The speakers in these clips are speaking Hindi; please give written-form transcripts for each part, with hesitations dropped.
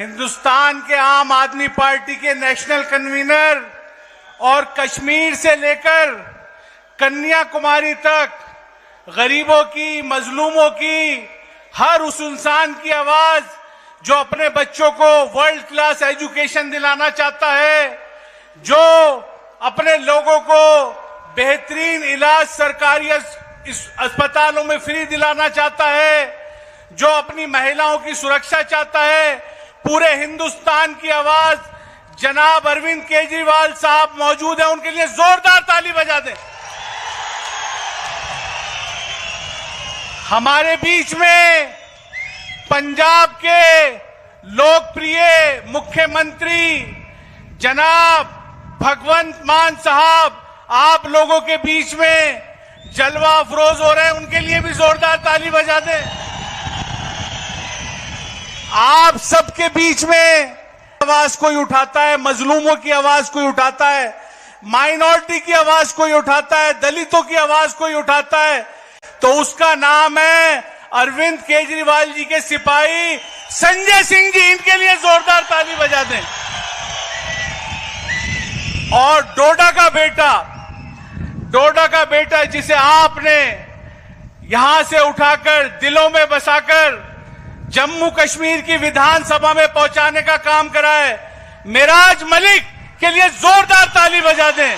हिंदुस्तान के आम आदमी पार्टी के नेशनल कन्वीनर और कश्मीर से लेकर कन्याकुमारी तक गरीबों की, मजलूमों की, हर उस इंसान की आवाज जो अपने बच्चों को वर्ल्ड क्लास एजुकेशन दिलाना चाहता है, जो अपने लोगों को बेहतरीन इलाज सरकारी अस्पतालों में फ्री दिलाना चाहता है, जो अपनी महिलाओं की सुरक्षा चाहता है, पूरे हिंदुस्तान की आवाज जनाब अरविंद केजरीवाल साहब मौजूद हैं। उनके लिए जोरदार ताली बजा दें। हमारे बीच में पंजाब के लोकप्रिय मुख्यमंत्री जनाब भगवंत मान साहब आप लोगों के बीच में जलवा अफरोज हो रहे हैं, उनके लिए भी जोरदार ताली बजा दें। आप सबके बीच में आवाज कोई उठाता है, मजलूमों की आवाज कोई उठाता है, माइनॉरिटी की आवाज कोई उठाता है, दलितों की आवाज कोई उठाता है, तो उसका नाम है अरविंद केजरीवाल जी के सिपाही संजय सिंह जी। इनके लिए जोरदार ताली बजा दें। और डोडा का बेटा जिसे आपने यहां से उठाकर दिलों में बसाकर जम्मू कश्मीर की विधानसभा में पहुंचाने का काम करा है, मिराज मलिक के लिए जोरदार ताली बजा दें।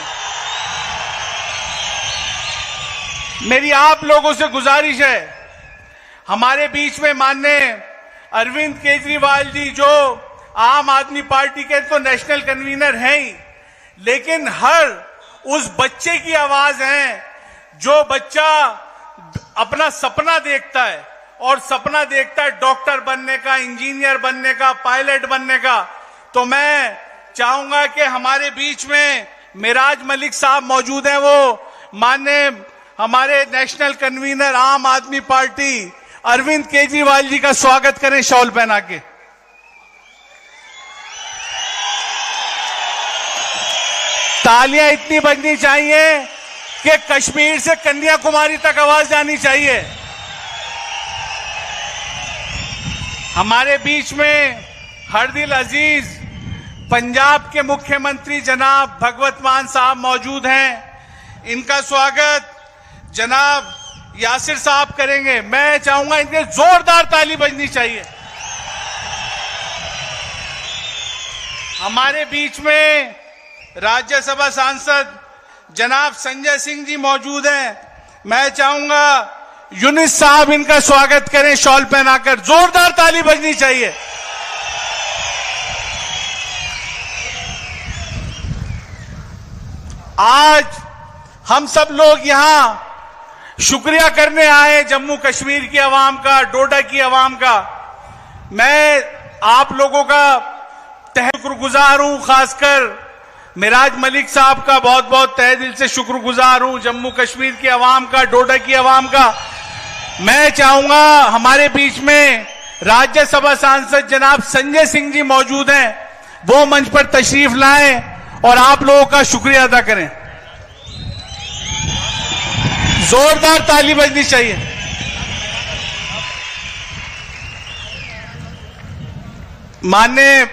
मेरी आप लोगों से गुजारिश है, हमारे बीच में माननीय अरविंद केजरीवाल जी जो आम आदमी पार्टी के तो नेशनल कन्वीनर हैं ही, लेकिन हर उस बच्चे की आवाज है जो बच्चा अपना सपना देखता है और सपना देखता है डॉक्टर बनने का, इंजीनियर बनने का, पायलट बनने का। तो मैं चाहूंगा कि हमारे बीच में मिराज मलिक साहब मौजूद हैं, वो माननीय हमारे नेशनल कन्वीनर आम आदमी पार्टी अरविंद केजरीवाल जी का स्वागत करें शॉल पहना के। तालियां इतनी बजनी चाहिए कि कश्मीर से कन्याकुमारी तक आवाज जानी चाहिए। हमारे बीच में हरदिल अजीज पंजाब के मुख्यमंत्री जनाब भगवंत मान साहब मौजूद हैं। इनका स्वागत जनाब यासिर साहब करेंगे। मैं चाहूंगा इनके जोरदार ताली बजनी चाहिए। हमारे बीच में राज्यसभा सांसद जनाब संजय सिंह जी मौजूद हैं। मैं चाहूंगा यूनिस साहब इनका स्वागत करें शॉल पहनाकर। जोरदार ताली बजनी चाहिए। आज हम सब लोग यहां शुक्रिया करने आए जम्मू कश्मीर की आवाम का, डोडा की आवाम का। मैं आप लोगों का शुक्रगुजार हूं, खासकर मिराज मलिक साहब का बहुत बहुत तहे दिल से शुक्रगुजार हूं, जम्मू कश्मीर की आवाम का, डोडा की आवाम का। मैं चाहूंगा हमारे बीच में राज्यसभा सांसद जनाब संजय सिंह जी मौजूद हैं, वो मंच पर तशरीफ लाएं और आप लोगों का शुक्रिया अदा करें। जोरदार ताली बजनी चाहिए। माननीय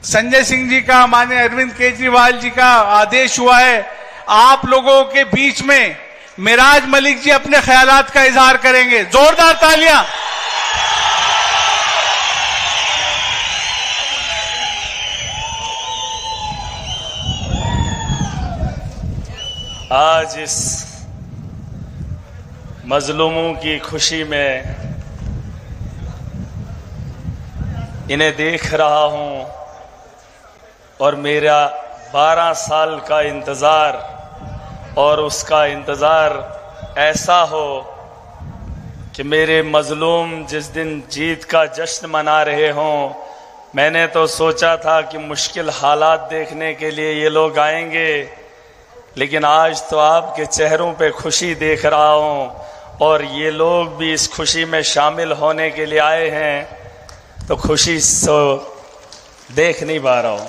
संजय सिंह जी का, माननीय अरविंद केजरीवाल जी का आदेश हुआ है, आप लोगों के बीच में मिराज मलिक जी अपने ख्यालात का इजहार करेंगे। जोरदार तालियां। आज इस मजलूमों की खुशी में इन्हें देख रहा हूं और मेरा 12 साल का इंतज़ार और उसका इंतज़ार ऐसा हो कि मेरे मजलूम जिस दिन जीत का जश्न मना रहे हों, मैंने तो सोचा था कि मुश्किल हालात देखने के लिए ये लोग आएंगे, लेकिन आज तो आपके चेहरों पे खुशी देख रहा हूं और ये लोग भी इस खुशी में शामिल होने के लिए आए हैं, तो खुशी तो देख नहीं पा रहा हूं,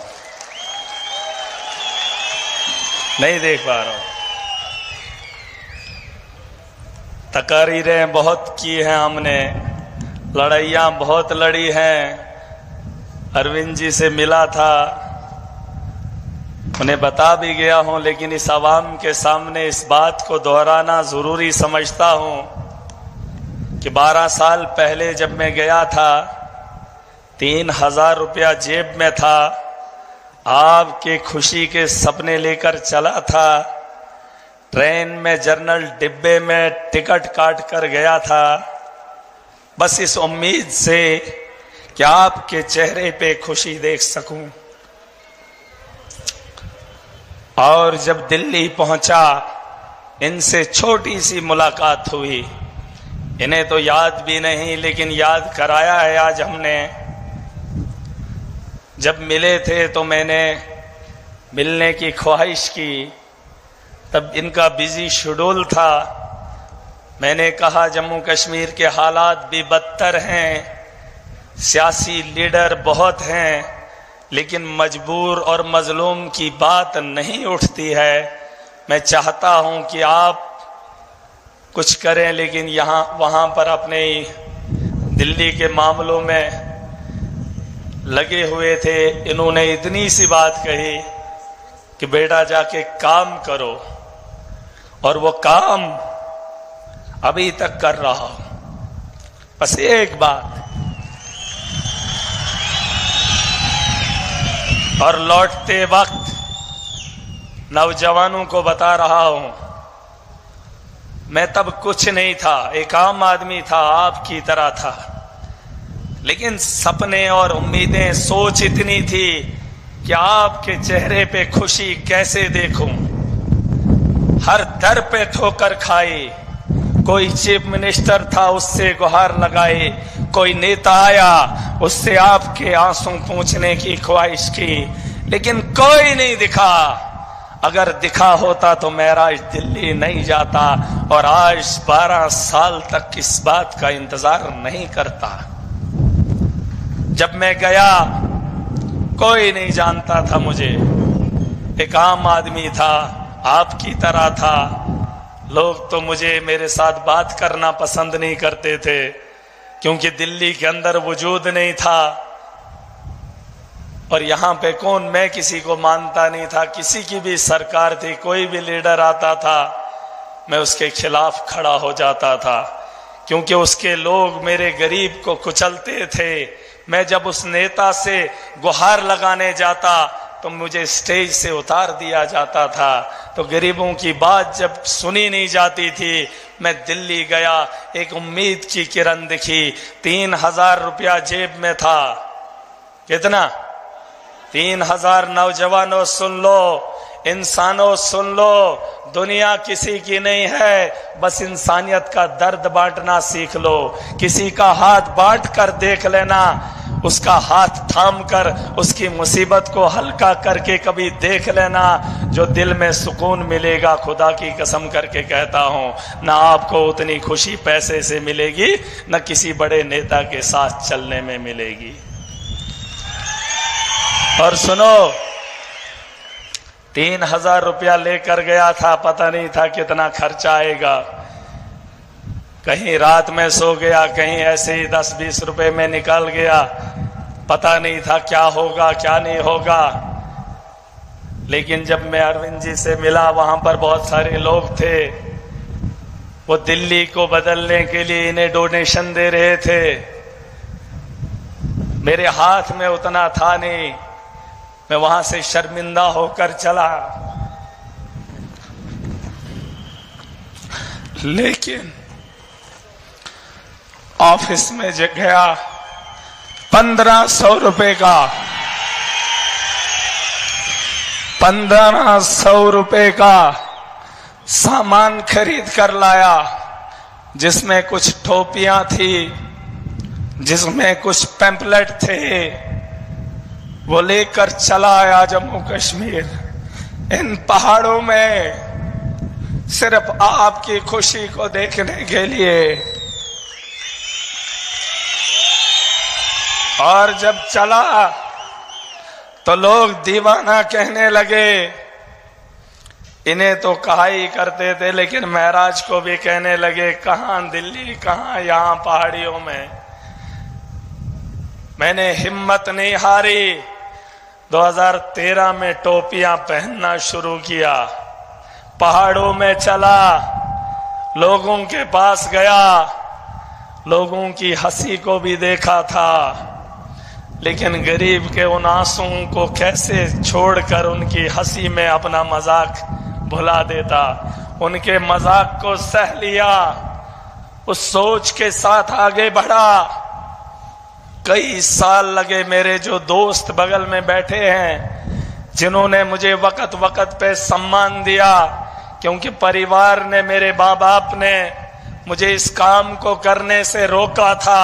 नहीं देख पा रहा हूं। तकारीरें बहुत की हैं हमने, लड़ाइयाँ बहुत लड़ी हैं, अरविंद जी से मिला था, उन्हें बता भी गया हूं, लेकिन इस आवाम के सामने इस बात को दोहराना जरूरी समझता हूं कि 12 साल पहले जब मैं गया था 3000 रुपया जेब में था, आपके खुशी के सपने लेकर चला था, ट्रेन में जर्नल डिब्बे में टिकट काट कर गया था, बस इस उम्मीद से कि आपके चेहरे पे खुशी देख सकूं। और जब दिल्ली पहुंचा, इनसे छोटी सी मुलाकात हुई, इन्हें तो याद भी नहीं, लेकिन याद कराया है आज हमने। जब मिले थे तो मैंने मिलने की ख्वाहिश की, तब इनका बिजी शेड्यूल था। मैंने कहा जम्मू कश्मीर के हालात भी बदतर हैं, सियासी लीडर बहुत हैं, लेकिन मजबूर और मजलूम की बात नहीं उठती है। मैं चाहता हूं कि आप कुछ करें, लेकिन यहाँ वहाँ पर अपने दिल्ली के मामलों में लगे हुए थे। इन्होंने इतनी सी बात कही कि बेटा जाके काम करो, और वो काम अभी तक कर रहा हूं। बस एक बात, और लौटते वक्त नौजवानों को बता रहा हूं, मैं तब कुछ नहीं था, एक आम आदमी था, आपकी तरह था, लेकिन सपने और उम्मीदें, सोच इतनी थी कि आपके चेहरे पे खुशी कैसे देखूं। हर दर पे ठोकर खाई, कोई चीफ मिनिस्टर था उससे गुहार लगाई, कोई नेता आया उससे आपके आंसू पूंछने की ख्वाहिश की, लेकिन कोई नहीं दिखा। अगर दिखा होता तो महराज दिल्ली नहीं जाता, और आज 12 साल तक इस बात का इंतजार नहीं करता। जब मैं गया कोई नहीं जानता था मुझे, एक आम आदमी था, आपकी तरह था। लोग तो मुझे, मेरे साथ बात करना पसंद नहीं करते थे, क्योंकि दिल्ली के अंदर वजूद नहीं था, और यहां पे कौन, मैं किसी को मानता नहीं था। किसी की भी सरकार थी, कोई भी लीडर आता था, मैं उसके खिलाफ खड़ा हो जाता था, क्योंकि उसके लोग मेरे गरीब को कुचलते थे। मैं जब उस नेता से गुहार लगाने जाता तो मुझे स्टेज से उतार दिया जाता था। तो गरीबों की बात जब सुनी नहीं जाती थी, मैं दिल्ली गया, एक उम्मीद की किरण दिखी। 3000 रुपया जेब में था। कितना? 3000। नौजवानों सुन लो, इंसानों सुन लो, दुनिया किसी की नहीं है, बस इंसानियत का दर्द बांटना सीख लो। किसी का हाथ बांट कर देख लेना, उसका हाथ थाम कर उसकी मुसीबत को हल्का करके कभी देख लेना, जो दिल में सुकून मिलेगा, खुदा की कसम करके कहता हूं, ना आपको उतनी खुशी पैसे से मिलेगी, न किसी बड़े नेता के साथ चलने में मिलेगी। और सुनो, 3000 रुपया लेकर गया था, पता नहीं था कितना खर्चा आएगा। कहीं रात में सो गया, कहीं ऐसे ही 10-20 रुपए में निकल गया, पता नहीं था क्या होगा क्या नहीं होगा। लेकिन जब मैं अरविंद जी से मिला, वहां पर बहुत सारे लोग थे, वो दिल्ली को बदलने के लिए इन्हें डोनेशन दे रहे थे। मेरे हाथ में उतना था नहीं, मैं वहां से शर्मिंदा होकर चला। लेकिन ऑफिस में गया, 1500 रुपए का, 1500 रुपए का सामान खरीद कर लाया, जिसमें कुछ टोपियां थी, जिसमें कुछ पैम्पलेट थे, वो लेकर चला आया जम्मू कश्मीर। इन पहाड़ों में सिर्फ आपकी खुशी को देखने के लिए। और जब चला तो लोग दीवाना कहने लगे। इन्हें तो कहा ही करते थे, लेकिन महराज को भी कहने लगे, कहां दिल्ली, कहां यहां पहाड़ियों में। मैंने हिम्मत नहीं हारी। 2013 में टोपियां पहनना शुरू किया, पहाड़ों में चला, लोगों के पास गया, लोगों की हंसी को भी देखा था, लेकिन गरीब के उन आंसुओं को कैसे छोड़कर उनकी हंसी में अपना मजाक भुला देता। उनके मजाक को सह लिया, उस सोच के साथ आगे बढ़ा। कई साल लगे। मेरे जो दोस्त बगल में बैठे हैं, जिन्होंने मुझे वक्त वक्त पे सम्मान दिया, क्योंकि परिवार ने, मेरे माँ बाप ने मुझे इस काम को करने से रोका था,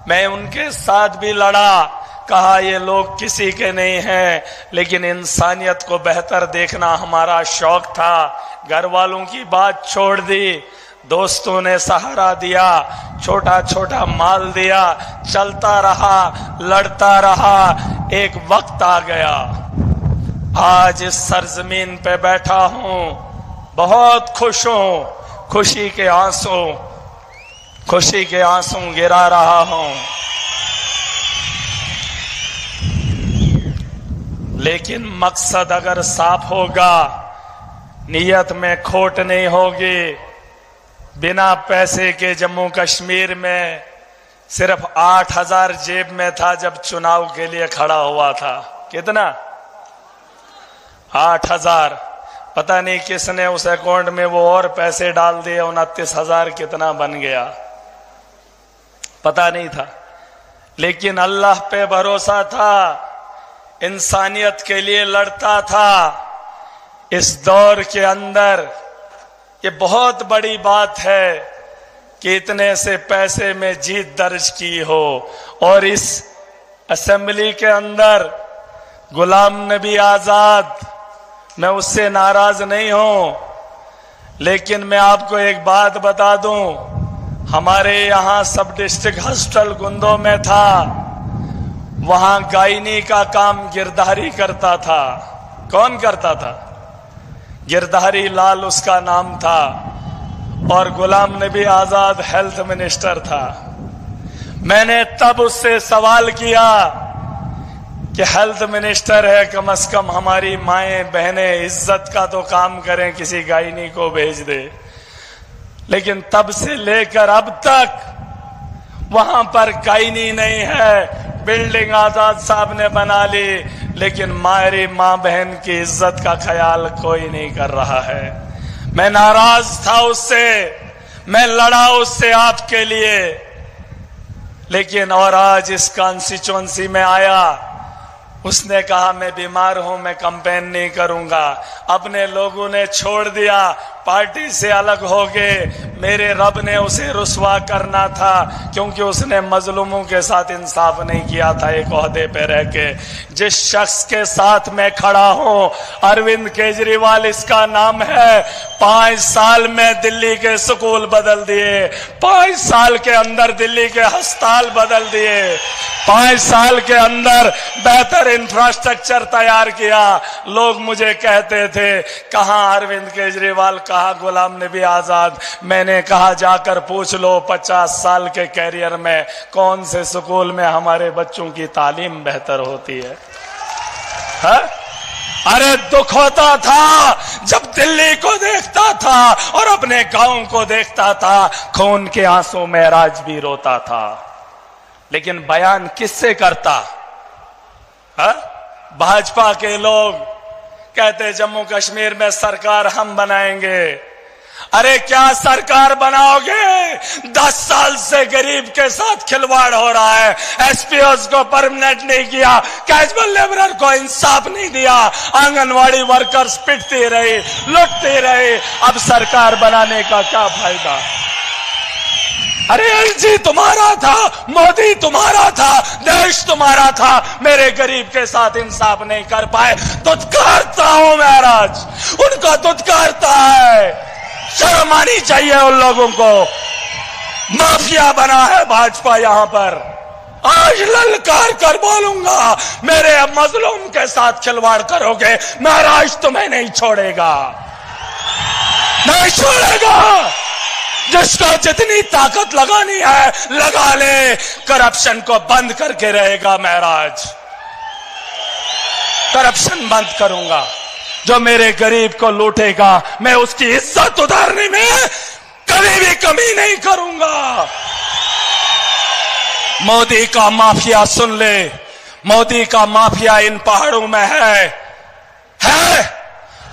मैं उनके साथ भी लड़ा। कहा ये लोग किसी के नहीं हैं, लेकिन इंसानियत को बेहतर देखना हमारा शौक था। घर वालों की बात छोड़ दी, दोस्तों ने सहारा दिया, छोटा छोटा माल दिया, चलता रहा, लड़ता रहा। एक वक्त आ गया, आज इस सरजमीन पे बैठा हूं, बहुत खुश हूं, खुशी के आंसू गिरा रहा हूं। लेकिन मकसद अगर साफ होगा, नीयत में खोट नहीं होगी। बिना पैसे के जम्मू कश्मीर में सिर्फ 8,000 जेब में था जब चुनाव के लिए खड़ा हुआ था। कितना? 8,000। पता नहीं किसने उस अकाउंट में वो और पैसे डाल दिए, 29,000 कितना बन गया पता नहीं था। लेकिन अल्लाह पे भरोसा था, इंसानियत के लिए लड़ता था। इस दौर के अंदर ये बहुत बड़ी बात है कि इतने से पैसे में जीत दर्ज की हो, और इस असेंबली के अंदर गुलाम नबी आजाद, मैं उससे नाराज नहीं हूं, लेकिन मैं आपको एक बात बता दूं, हमारे यहां सब डिस्ट्रिक्ट हॉस्पिटल गुंदो में था, वहां गायनी का काम गिरधारी करता था। कौन करता था? गिरधारी लाल उसका नाम था, और गुलाम नबी आजाद हेल्थ मिनिस्टर था। मैंने तब उससे सवाल किया कि हेल्थ मिनिस्टर है, कम से कम हमारी माएं बहनें इज्जत का तो काम करें, किसी गायनी को भेज दे। लेकिन तब से लेकर अब तक वहां पर गायनी नहीं है। बिल्डिंग आजाद साहब ने बना ली, लेकिन हमारी मां बहन की इज्जत का ख्याल कोई नहीं कर रहा है। मैं नाराज था उससे, मैं लड़ा उससे आपके लिए, लेकिन और आज इस कॉन्स्टिट्यूएंसी में आया, उसने कहा मैं बीमार हूं, मैं कैंपेन नहीं करूंगा। अपने लोगों ने छोड़ दिया, पार्टी से अलग हो गए। मेरे रब ने उसे रुसवा करना था, क्योंकि उसने मजलूमों के साथ इंसाफ नहीं किया था एक ओहदे पे रह के। जिस शख्स के साथ मैं खड़ा हूं, अरविंद केजरीवाल इसका नाम है। 5 साल में दिल्ली के स्कूल बदल दिए, 5 साल के अंदर दिल्ली के अस्पताल बदल दिए, 5 साल के अंदर बेहतर इंफ्रास्ट्रक्चर तैयार किया। लोग मुझे कहते थे कहां अरविंद केजरीवाल, कहां गुलाम नबी आजाद। मैंने कहा जाकर पूछ लो 50 साल के कैरियर में कौन से स्कूल में हमारे बच्चों की तालीम बेहतर होती है? अरे दुख होता था जब दिल्ली को देखता था और अपने गांव को देखता था, खून के आंसू में राज भी रोता था। लेकिन बयान किससे करता? भाजपा के लोग कहते जम्मू कश्मीर में सरकार हम बनाएंगे। अरे क्या सरकार बनाओगे? 10 साल से गरीब के साथ खिलवाड़ हो रहा है। एसपीओस को परमानेंट नहीं किया, कैजुअल लेबरर को इंसाफ नहीं दिया, आंगनवाड़ी वर्कर्स पिटती रही, लुटती रही। अब सरकार बनाने का क्या फायदा? अरे एलजी तुम्हारा था, मोदी तुम्हारा था, देश तुम्हारा था, मेरे गरीब के साथ इंसाफ नहीं कर पाए। दुत्कारता हूं महाराज, उनको दुत्कारता है। शर्म आनी चाहिए उन लोगों को। माफिया बना है भाजपा यहां पर। आज ललकार कर बोलूंगा, मेरे मजलूम के साथ खिलवाड़ करोगे, महाराज तुम्हें नहीं छोड़ेगा, नहीं छोड़ेगा। जिसको जितनी ताकत लगानी है लगा ले, करप्शन को बंद करके रहेगा महराज। करप्शन बंद करूंगा। जो मेरे गरीब को लूटेगा मैं उसकी इज्जत उतारने में कभी भी कमी नहीं करूंगा। मोदी का माफिया सुन ले, मोदी का माफिया इन पहाड़ों में है।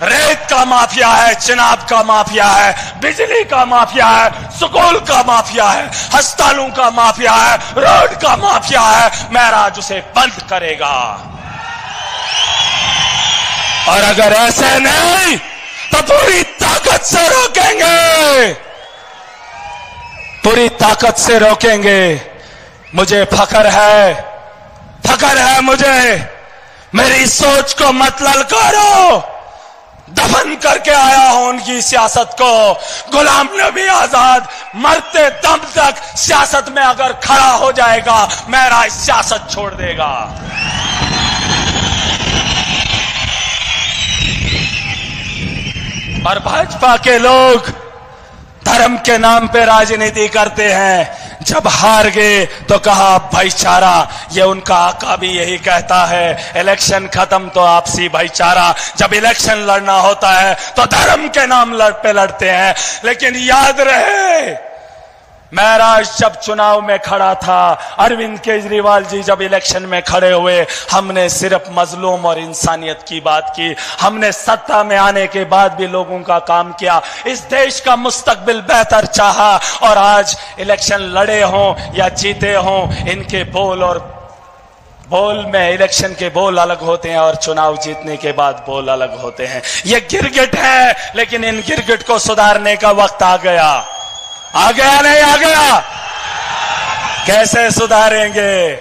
रेत का माफिया है, चिनाब का माफिया है, बिजली का माफिया है, स्कूल का माफिया है, अस्पतालों का माफिया है, रोड का माफिया है। महराज उसे बंद करेगा। और अगर ऐसे नहीं तो पूरी ताकत से रोकेंगे, पूरी ताकत से रोकेंगे। मुझे फख्र है मुझे। मेरी सोच को मत ललकारो। दफन करके आया हूं उनकी सियासत को। गुलाम नबी आजाद मरते दम तक सियासत में अगर खड़ा हो जाएगा, मेरा सियासत छोड़ देगा। और भाजपा के लोग धर्म के नाम पे राजनीति करते हैं। जब हार गए तो कहा भाईचारा। ये उनका आका भी यही कहता है, इलेक्शन खत्म तो आपसी भाईचारा। जब इलेक्शन लड़ना होता है तो धर्म के नाम पे लड़ते हैं। लेकिन याद रहे, महराज जब चुनाव में खड़ा था, अरविंद केजरीवाल जी जब इलेक्शन में खड़े हुए, हमने सिर्फ मजलूम और इंसानियत की बात की। हमने सत्ता में आने के बाद भी लोगों का काम किया, इस देश का मुस्तकबिल बेहतर चाहा। और आज इलेक्शन लड़े हों या जीते हों, इनके बोल में इलेक्शन के बोल अलग होते हैं और चुनाव जीतने के बाद बोल अलग होते हैं। ये गिरगिट है, लेकिन इन गिरगिट को सुधारने का वक्त आ गया। नहीं आ गया? कैसे सुधारेंगे?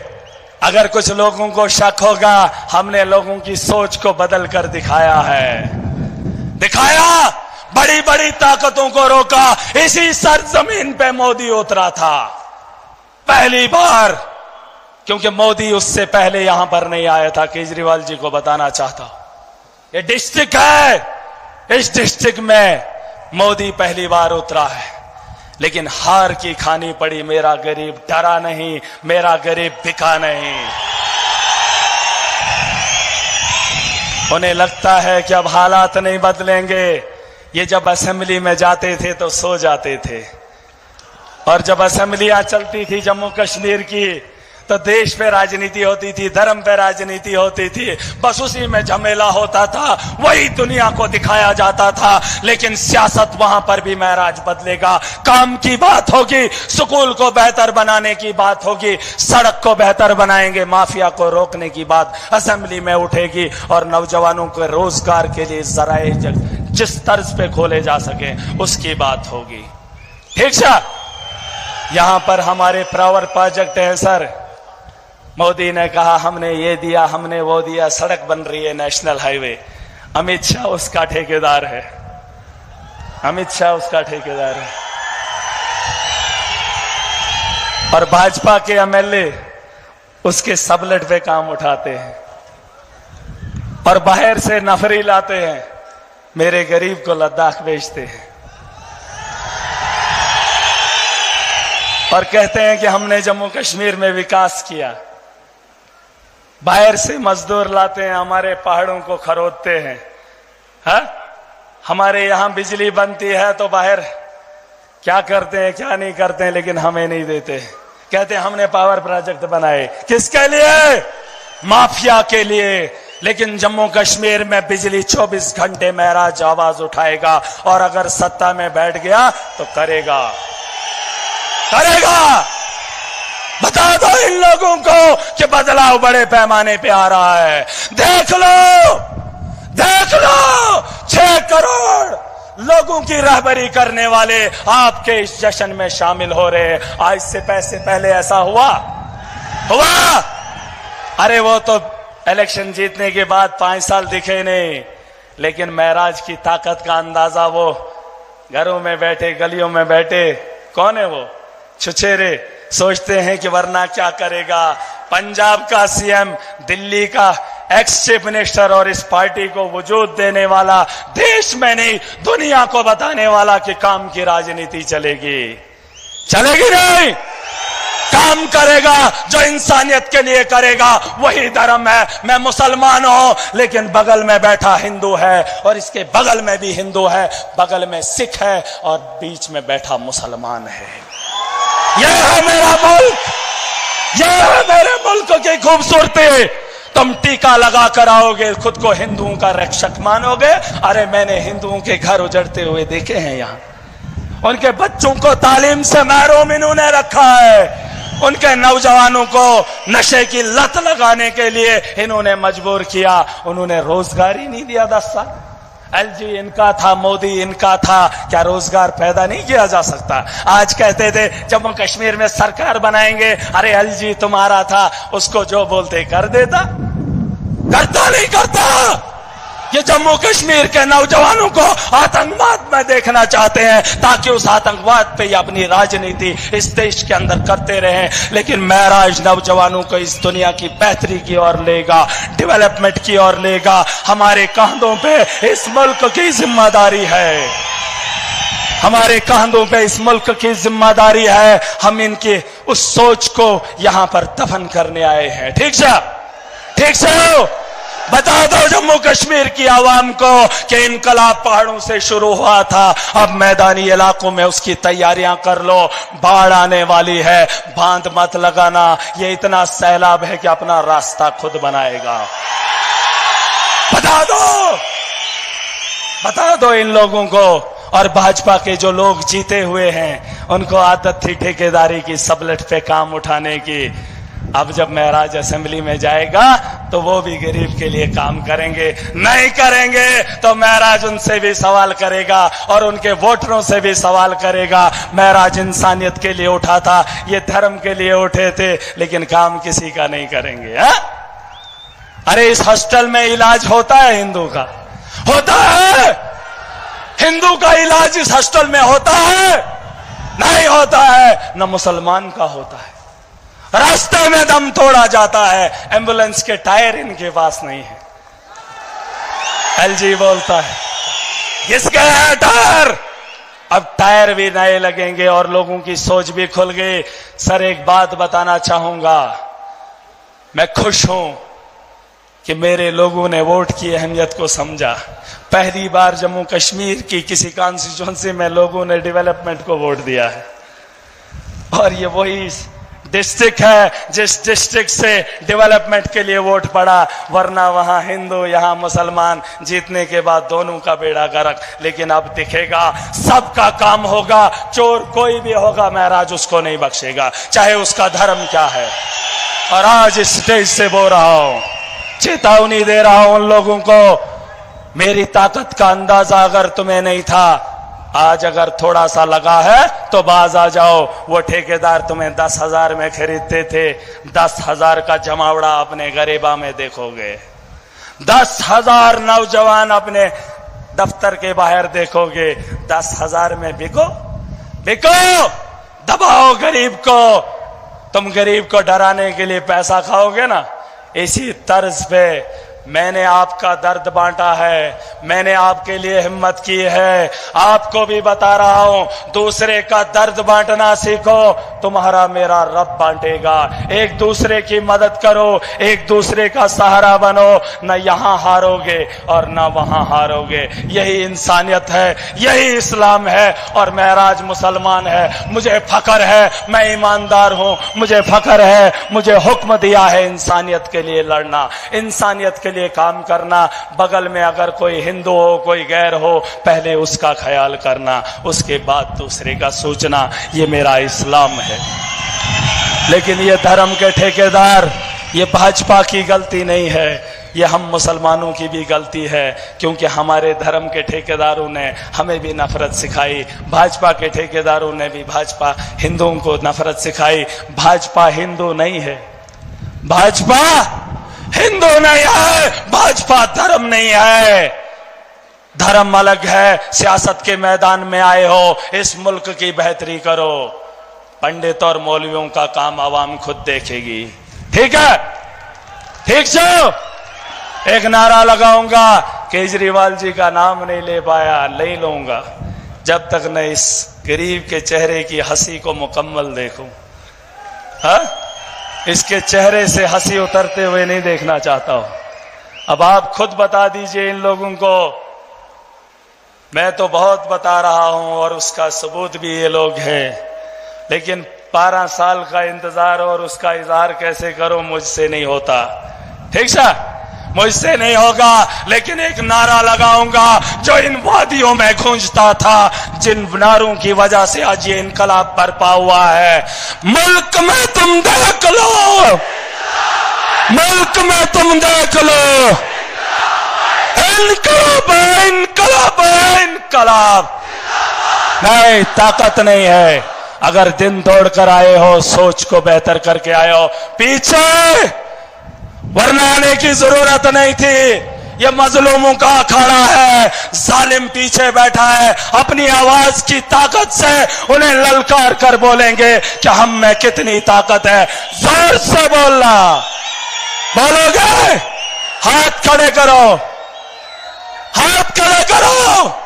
अगर कुछ लोगों को शक होगा, हमने लोगों की सोच को बदल कर दिखाया है। बड़ी बड़ी ताकतों को रोका। इसी सरजमीन पे मोदी उतरा था पहली बार, क्योंकि मोदी उससे पहले यहां पर नहीं आया था। केजरीवाल जी को बताना चाहता हूं, ये डिस्ट्रिक्ट है, इस डिस्ट्रिक्ट में मोदी पहली बार उतरा है। लेकिन हार की खानी पड़ी। मेरा गरीब डरा नहीं, मेरा गरीब बिका नहीं। उन्हें लगता है कि अब हालात नहीं बदलेंगे। ये जब असेंबली में जाते थे तो सो जाते थे, और जब असेंबलियां चलती थी जम्मू कश्मीर की तो देश पे राजनीति होती थी, धर्म पे राजनीति होती थी, बस उसी में झमेला होता था, वही दुनिया को दिखाया जाता था। लेकिन सियासत वहां पर भी महराज बदलेगा। काम की बात होगी, स्कूल को बेहतर बनाने की बात होगी, सड़क को बेहतर बनाएंगे, माफिया को रोकने की बात असेंबली में उठेगी। और नौजवानों के रोजगार के लिए जराए जिस तर्ज पे खोले जा सके उसकी बात होगी। ठीक है, यहां पर हमारे पावर प्रोजेक्ट है सर। मोदी ने कहा हमने ये दिया, हमने वो दिया, सड़क बन रही है नेशनल हाईवे। अमित शाह उसका ठेकेदार है, अमित शाह उसका ठेकेदार है। और भाजपा के एमएलए उसके सबलेट पे काम उठाते हैं और बाहर से नफरी लाते हैं, मेरे गरीब को लद्दाख बेचते हैं और कहते हैं कि हमने जम्मू कश्मीर में विकास किया। बाहर से मजदूर लाते हैं, हमारे पहाड़ों को खरोदते हैं। हमारे यहां बिजली बनती है तो बाहर क्या करते हैं क्या नहीं करते हैं, लेकिन हमें नहीं देते। कहते हैं हमने पावर प्रोजेक्ट बनाए, किसके लिए? माफिया के लिए। लेकिन जम्मू कश्मीर में बिजली 24 घंटे महराज आवाज उठाएगा, और अगर सत्ता में बैठ गया तो करेगा। बता दो इन लोगों को कि बदलाव बड़े पैमाने पे आ रहा है। देख लो 6 करोड़ लोगों की रहबरी करने वाले आपके इस जश्न में शामिल हो रहे हैं। आज से पैसे पहले ऐसा हुआ? अरे वो तो इलेक्शन जीतने के बाद 5 साल दिखे नहीं, लेकिन महराज की ताकत का अंदाजा वो घरों में बैठे, गलियों में बैठे, कौन है वो? छुछेरे सोचते हैं कि वरना क्या करेगा। पंजाब का सीएम, दिल्ली का एक्स चीफ मिनिस्टर और इस पार्टी को वजूद देने वाला, देश में नहीं दुनिया को बताने वाला कि काम की राजनीति चलेगी। चलेगी नहीं, काम करेगा जो इंसानियत के लिए करेगा वही धर्म है। मैं मुसलमान हूं लेकिन बगल में बैठा हिंदू है, और इसके बगल में भी हिंदू है, बगल में सिख है, और बीच में बैठा मुसलमान है। यह है मेरा मुल्क, यह है मेरे मुल्क की खूबसूरती। तुम टीका लगा कर आओगे, खुद को हिंदुओं का रक्षक मानोगे। अरे मैंने हिंदुओं के घर उजड़ते हुए देखे हैं, यहां उनके बच्चों को तालीम से महरूम इन्होंने रखा है, उनके नौजवानों को नशे की लत लगाने के लिए इन्होंने मजबूर किया, उन्होंने रोजगार ही नहीं दिया 10 साल। एलजी इनका था, मोदी इनका था, क्या रोजगार पैदा नहीं किया जा सकता? आज कहते थे जम्मू कश्मीर में सरकार बनाएंगे, अरे एलजी तुम्हारा था, उसको जो बोलते कर देता, करता नहीं करता। ये जम्मू कश्मीर के नौजवानों को आतंकवाद में देखना चाहते हैं ताकि उस आतंकवाद पे ही अपनी राजनीति इस देश के अंदर करते रहें, लेकिन महराज नौजवानों को इस दुनिया की बेहतरी की ओर लेगा, डेवलपमेंट की ओर लेगा। हमारे कंधों पे इस मुल्क की जिम्मेदारी है, हमारे कंधों पे इस मुल्क की जिम्मेदारी है। हम इनकी उस सोच को यहां पर दफन करने आए हैं। ठीक से, ठीक से बता दो जम्मू कश्मीर की आवाम को कि इनकलाब पहाड़ों से शुरू हुआ था, अब मैदानी इलाकों में उसकी तैयारियां कर लो, बाढ़ आने वाली है, बांध मत लगाना, ये इतना सैलाब है कि अपना रास्ता खुद बनाएगा। बता दो इन लोगों को। और भाजपा के जो लोग जीते हुए हैं उनको आदत थी ठेकेदारी की, सबलट पे काम उठाने की। अब जब महराज असेंबली में जाएगा तो वो भी गरीब के लिए काम करेंगे, नहीं करेंगे तो महराज उनसे भी सवाल करेगा और उनके वोटरों से भी सवाल करेगा। महराज इंसानियत के लिए उठा था, ये धर्म के लिए उठे थे, लेकिन काम किसी का नहीं करेंगे। हा? अरे इस हॉस्टल में इलाज होता है हिंदू का? होता है? हिंदू का इलाज इस हॉस्टल में होता है? नहीं होता है। न मुसलमान का होता है। रास्ते में दम तोड़ा जाता है, एम्बुलेंस के टायर इनके पास नहीं है। एलजी बोलता है किसके हैं टायर? अब टायर भी नए लगेंगे और लोगों की सोच भी खुल गई। सर एक बात बताना चाहूंगा, मैं खुश हूं कि मेरे लोगों ने वोट की अहमियत को समझा। पहली बार जम्मू कश्मीर की किसी कॉन्स्टिट्यूएंसी में लोगों ने डेवलपमेंट को वोट दिया है, और ये वही डिस्ट्रिक्ट है जिस डिस्ट्रिक्ट से डेवलपमेंट के लिए वोट पड़ा, वरना वहां हिंदू यहां मुसलमान, जीतने के बाद दोनों का बेड़ा गर्क। लेकिन अब दिखेगा सबका काम होगा, चोर कोई भी होगा महराज उसको नहीं बख्शेगा, चाहे उसका धर्म क्या है। और आज इस स्टेज से बोल रहा हूं, चेतावनी दे रहा हूं उन लोगों को, मेरी ताकत का अंदाजा अगर तुम्हें नहीं था, आज अगर थोड़ा सा लगा है तो बाज आ जाओ। वो ठेकेदार तुम्हें 10,000 में खरीदते थे, 10,000 का जमावड़ा अपने गरीबा में देखोगे। 10,000 नौजवान अपने दफ्तर के बाहर देखोगे, 10,000 में बिको, दबाओ गरीब को। तुम गरीब को डराने के लिए पैसा खाओगे ना, इसी तर्ज पे मैंने आपका दर्द बांटा है, मैंने आपके लिए हिम्मत की है। आपको भी बता रहा हूं, दूसरे का दर्द बांटना सीखो, तुम्हारा मेरा रब बांटेगा। एक दूसरे की मदद करो, एक दूसरे का सहारा बनो, न यहां हारोगे और न वहां हारोगे। यही इंसानियत है, यही इस्लाम है। और महराज मुसलमान है, मुझे फख्र है, मैं ईमानदार हूं, मुझे फख्र है, मुझे हुक्म दिया है इंसानियत के लिए लड़ना, इंसानियत के लिए काम करना। बगल में अगर कोई हिंदू हो, कोई गैर हो, पहले उसका ख्याल करना, उसके बाद दूसरे का सोचना। ये मेरा इस्लाम है। लेकिन ये धर्म के ठेकेदार, ये भाजपा की गलती नहीं है, ये हम मुसलमानों की भी गलती है, क्योंकि हमारे धर्म के ठेकेदारों ने हमें भी नफरत सिखाई, भाजपा के ठेकेदारों ने भी भाजपा हिंदुओं को नफरत सिखाई। भाजपा हिंदू नहीं है, भाजपा हिंदू नहीं है, भाजपा धर्म नहीं है। धर्म अलग है। सियासत के मैदान में आए हो, इस मुल्क की बेहतरी करो। पंडित और मौलवियों का काम आवाम खुद देखेगी। ठीक है, ठीक से एक नारा लगाऊंगा, केजरीवाल जी का नाम नहीं ले पाया, नहीं लूंगा जब तक न इस गरीब के चेहरे की हंसी को मुकम्मल देखूं। हाँ, इसके चेहरे से हंसी उतरते हुए नहीं देखना चाहता हूं। अब आप खुद बता दीजिए इन लोगों को। मैं तो बहुत बता रहा हूं और उसका सबूत भी ये लोग हैं, लेकिन 12 साल का इंतजार और उसका इजहार कैसे करो, मुझसे नहीं होता। ठीक सा, मुझसे नहीं होगा, लेकिन एक नारा लगाऊंगा जो इन वादियों में गूंजता था, जिन नारों की वजह से आज ये इनकलाब बरपा हुआ है। मुल्क में तुम देख लो, मुल्क में तुम देख लो, इनकलाब है, इनकलाब है, इनकलाब। नहीं, ताकत नहीं है। अगर दिन तोड़कर आए हो, सोच को बेहतर करके आए हो, पीछे वरना आने की जरूरत नहीं थी। ये मजलूमों का अखाड़ा है, जालिम पीछे बैठा है, अपनी आवाज की ताकत से उन्हें ललकार कर बोलेंगे कि हम में कितनी ताकत है। जोर से बोलना, बोलोगे? हाथ खड़े करो, हाथ खड़े करो।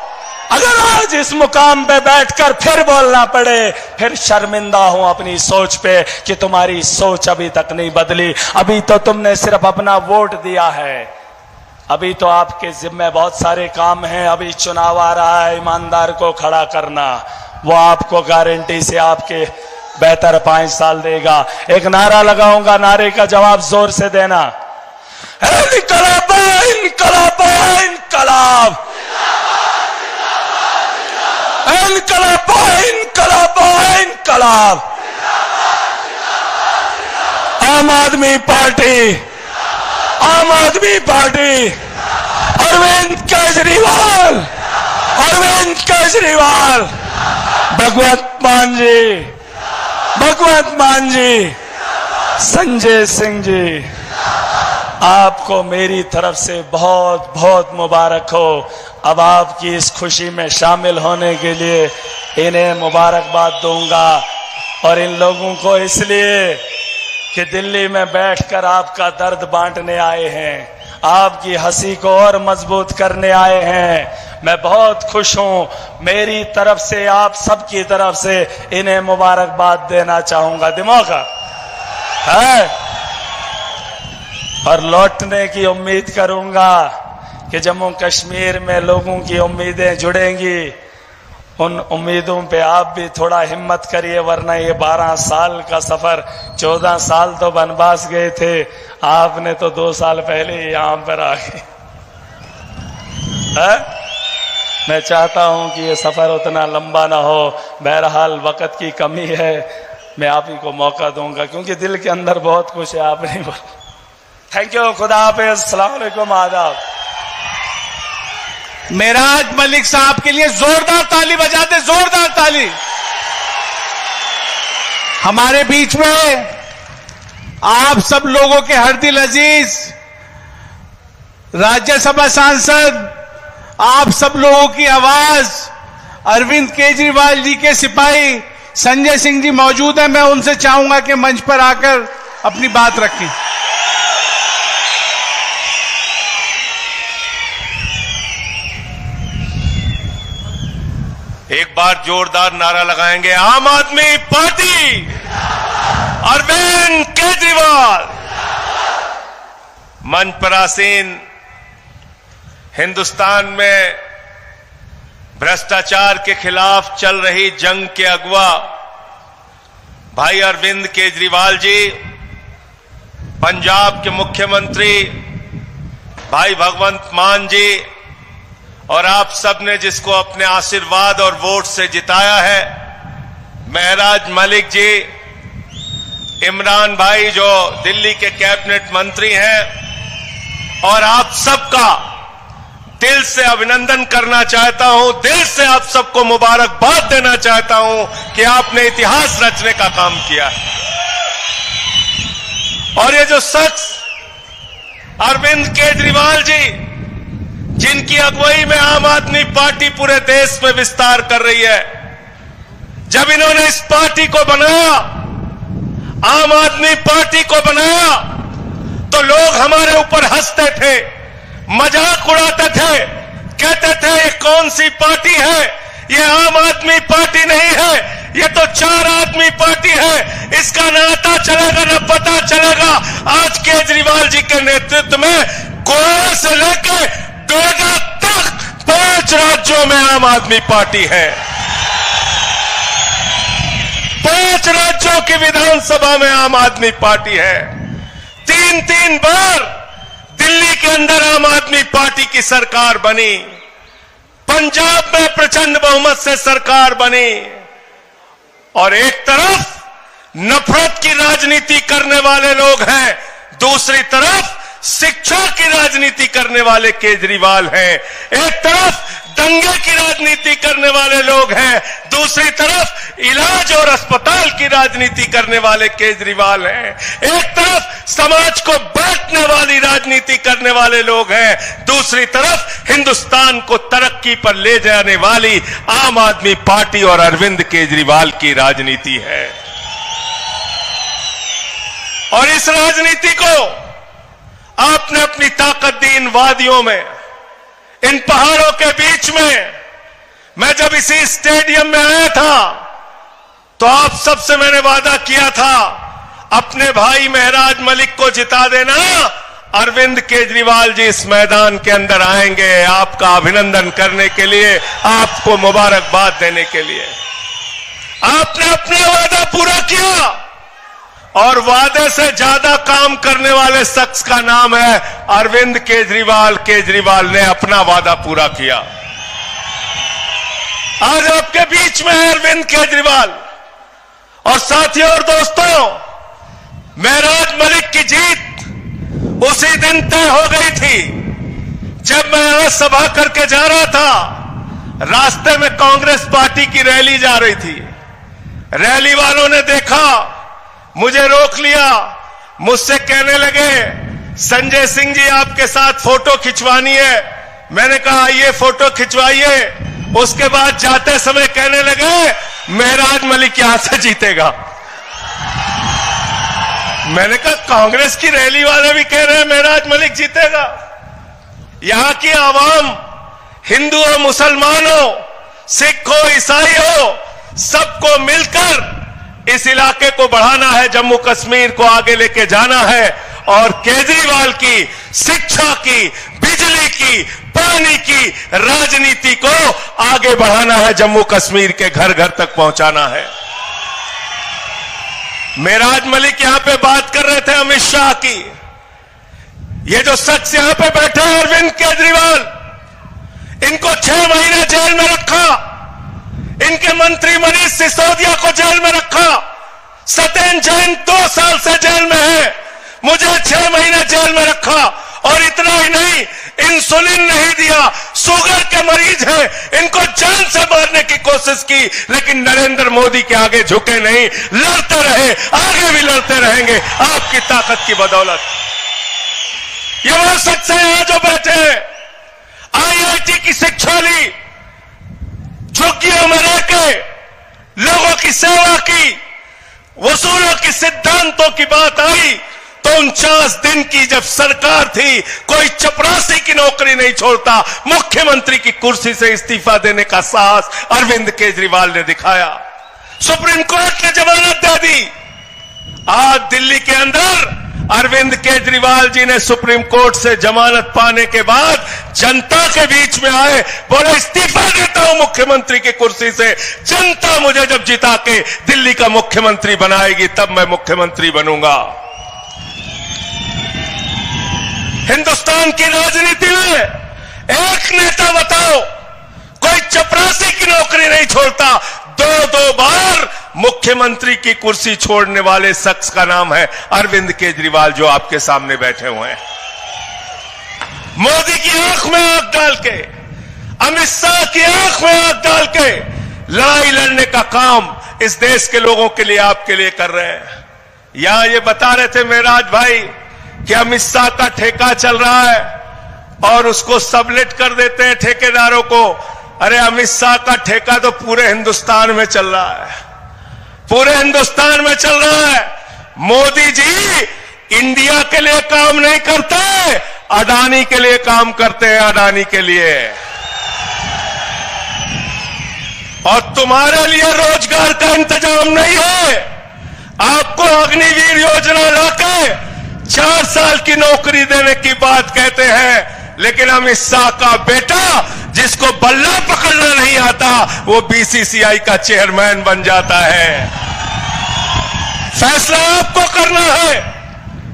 अगर आज इस मुकाम पे बैठकर फिर बोलना पड़े, फिर शर्मिंदा हूं अपनी सोच पे कि तुम्हारी सोच अभी तक नहीं बदली। अभी तो तुमने सिर्फ अपना वोट दिया है, अभी तो आपके जिम्मे बहुत सारे काम हैं। अभी चुनाव आ रहा है, ईमानदार को खड़ा करना, वो आपको गारंटी से आपके बेहतर 5 साल देगा। एक नारा लगाऊंगा, नारे का जवाब जोर से देना। इनकलाब, इनकलाब, इनकलाब, इनकलाब, इनकलाब, इनकलाब। आम आदमी पार्टी, आम आदमी पार्टी, अरविंद केजरीवाल, अरविंद केजरीवाल, भगवंत मान जी, भगवंत मान जी, संजय सिंह जी, आपको मेरी तरफ से बहुत बहुत मुबारक हो। अब आपकी इस खुशी में शामिल होने के लिए इन्हें मुबारकबाद दूंगा। और इन लोगों को इसलिए कि दिल्ली में बैठकर आपका दर्द बांटने आए हैं, आपकी हंसी को और मजबूत करने आए हैं। मैं बहुत खुश हूं। मेरी तरफ से, आप सबकी तरफ से इन्हें मुबारकबाद देना चाहूंगा। दिमाग है और लौटने की उम्मीद करूंगा कि जम्मू कश्मीर में लोगों की उम्मीदें जुड़ेंगी। उन उम्मीदों पे आप भी थोड़ा हिम्मत करिए, वरना ये 12 साल का सफर, 14 साल तो बनवास गए थे, आपने तो 2 साल पहले ही यहां पर आ गए। मैं चाहता हूं कि ये सफर उतना लंबा ना हो। बहरहाल वक्त की कमी है, मैं आप ही को मौका दूंगा क्योंकि दिल के अंदर बहुत कुछ है, आप नहीं बोल। थैंक यू, खुदा हाफिज़, अस्सलाम वालेकुम, आदाब। मेराज मलिक साहब के लिए जोरदार ताली बजाते, जोरदार ताली। हमारे बीच में आप सब लोगों के हर दिल अजीज राज्यसभा सांसद, आप सब लोगों की आवाज, अरविंद केजरीवाल जी के सिपाही संजय सिंह जी मौजूद हैं। मैं उनसे चाहूंगा कि मंच पर आकर अपनी बात रखें। एक बार जोरदार नारा लगाएंगे, आम आदमी पार्टी, अरविंद केजरीवाल। मंच पर आसीन हिंदुस्तान में भ्रष्टाचार के खिलाफ चल रही जंग के अगुवा भाई अरविंद केजरीवाल जी, पंजाब के मुख्यमंत्री भाई भगवंत मान जी, और आप सब ने जिसको अपने आशीर्वाद और वोट से जिताया है, महराज मलिक जी, इमरान भाई जो दिल्ली के कैबिनेट मंत्री हैं, और आप सबका दिल से अभिनंदन करना चाहता हूं, दिल से आप सबको मुबारकबाद देना चाहता हूं कि आपने इतिहास रचने का काम किया है। और ये जो शख्स अरविंद केजरीवाल जी, जिनकी अगुवाई में आम आदमी पार्टी पूरे देश में विस्तार कर रही है, जब इन्होंने इस पार्टी को बनाया, आम आदमी पार्टी को बनाया, तो लोग हमारे ऊपर हंसते थे, मजाक उड़ाते थे, कहते थे ये कौन सी पार्टी है, ये आम आदमी पार्टी नहीं है, ये तो 4 आदमी पार्टी है, इसका ना आता चलेगा ना पता चलेगा। आज केजरीवाल जी के नेतृत्व में गोवा से लेकर डोडा तक 5 राज्यों में आम आदमी पार्टी है। 5 राज्यों की विधानसभा में आम आदमी पार्टी है। 3 बार दिल्ली के अंदर आम आदमी पार्टी की सरकार बनी, पंजाब में प्रचंड बहुमत से सरकार बनी। और एक तरफ नफरत की राजनीति करने वाले लोग हैं, दूसरी तरफ शिक्षा की राजनीति करने वाले केजरीवाल हैं। एक तरफ दंगे की राजनीति करने वाले लोग हैं, दूसरी तरफ इलाज और अस्पताल की राजनीति करने वाले केजरीवाल हैं। एक तरफ समाज को बांटने वाली राजनीति करने वाले लोग हैं, दूसरी तरफ हिंदुस्तान को तरक्की पर ले जाने वाली आम आदमी पार्टी और अरविंद केजरीवाल की राजनीति है। और इस राजनीति को आपने अपनी ताकत दी इन वादियों में, इन पहाड़ों के बीच में। मैं जब इसी स्टेडियम में आया था तो आप सबसे मैंने वादा किया था, अपने भाई महराज मलिक को जिता देना, अरविंद केजरीवाल जी इस मैदान के अंदर आएंगे आपका अभिनंदन करने के लिए, आपको मुबारकबाद देने के लिए। आपने अपना वादा पूरा किया और वादे से ज्यादा काम करने वाले शख्स का नाम है अरविंद केजरीवाल। केजरीवाल ने अपना वादा पूरा किया। आज आपके बीच में है अरविंद केजरीवाल। और साथियों और दोस्तों, महराज मलिक की जीत उसी दिन तय हो गई थी जब मैं यहां सभा करके जा रहा था। रास्ते में कांग्रेस पार्टी की रैली जा रही थी। रैली वालों ने देखा, मुझे रोक लिया, मुझसे कहने लगे संजय सिंह जी आपके साथ फोटो खिंचवानी है। मैंने कहा आइए फोटो खिंचवाइए। उसके बाद जाते समय कहने लगे महराज मलिक यहां से जीतेगा। मैंने कहा कांग्रेस की रैली वाले भी कह रहे हैं महराज मलिक जीतेगा। यहां की आवाम, हिंदू हो मुसलमान हो, सिख हो ईसाई हो, सबको मिलकर इस इलाके को बढ़ाना है, जम्मू कश्मीर को आगे लेके जाना है। और केजरीवाल की शिक्षा की, बिजली की, पानी की राजनीति को आगे बढ़ाना है, जम्मू कश्मीर के घर घर तक पहुंचाना है। महराज मलिक यहां पे बात कर रहे थे अमित शाह की। ये जो शख्स यहां पे बैठे हैं अरविंद केजरीवाल, इनको 6 महीने जेल में रखा। इनके मंत्री मनीष सिसोदिया को जेल में रखा। सत्येंद्र जैन 2 साल से जेल में है, मुझे 6 महीने जेल में रखा। और इतना ही नहीं, इंसुलिन नहीं दिया, शुगर के मरीज हैं, इनको जान से मारने की कोशिश की, लेकिन नरेंद्र मोदी के आगे झुके नहीं, लड़ते रहे, आगे भी लड़ते रहेंगे आपकी ताकत की बदौलत। ये वो शख्स है यहां जो बैठे हैं, IIT की शिक्षा ली, झुग्गियों में रहकर लोगों की सेवा की, वसूलों की सिद्धांतों की बात आई तो 49 दिन की जब सरकार थी, कोई चपरासी की नौकरी नहीं छोड़ता। मुख्यमंत्री की कुर्सी से इस्तीफा देने का साहस अरविंद केजरीवाल ने दिखाया। सुप्रीम कोर्ट ने जमानत दे दी। आज दिल्ली के अंदर अरविंद केजरीवाल जी ने सुप्रीम कोर्ट से जमानत पाने के बाद जनता के बीच में आए, बोले इस्तीफा देता हूं मुख्यमंत्री की कुर्सी से, जनता मुझे जब जिता के दिल्ली का मुख्यमंत्री बनाएगी तब मैं मुख्यमंत्री बनूंगा। हिंदुस्तान की राजनीति में एक नेता बताओ, कोई चपरासी की नौकरी नहीं छोड़ता। 2 बार मुख्यमंत्री की कुर्सी छोड़ने वाले शख्स का नाम है अरविंद केजरीवाल, जो आपके सामने बैठे हुए हैं। मोदी की आंख में आंख डाल के, अमित शाह की आंख में आंख डाल के लड़ाई लड़ने का काम इस देश के लोगों के लिए, आपके लिए कर रहे हैं। यहां ये बता रहे थे महराज भाई कि अमित शाह का ठेका चल रहा है और उसको सबलेट कर देते हैं ठेकेदारों को। अरे अमित शाह का ठेका तो पूरे हिंदुस्तान में चल रहा है, पूरे हिंदुस्तान में चल रहा है। मोदी जी इंडिया के लिए काम नहीं करते, अडानी के लिए काम करते हैं, अडानी के लिए। और तुम्हारे लिए रोजगार का इंतजाम नहीं है। आपको अग्निवीर योजना लाके 4 साल की नौकरी देने की बात कहते हैं, लेकिन अमित शाह का बेटा जिसको बल्ला पकड़ना नहीं आता वो बीसीसीआई का चेयरमैन बन जाता है। फैसला आपको करना है।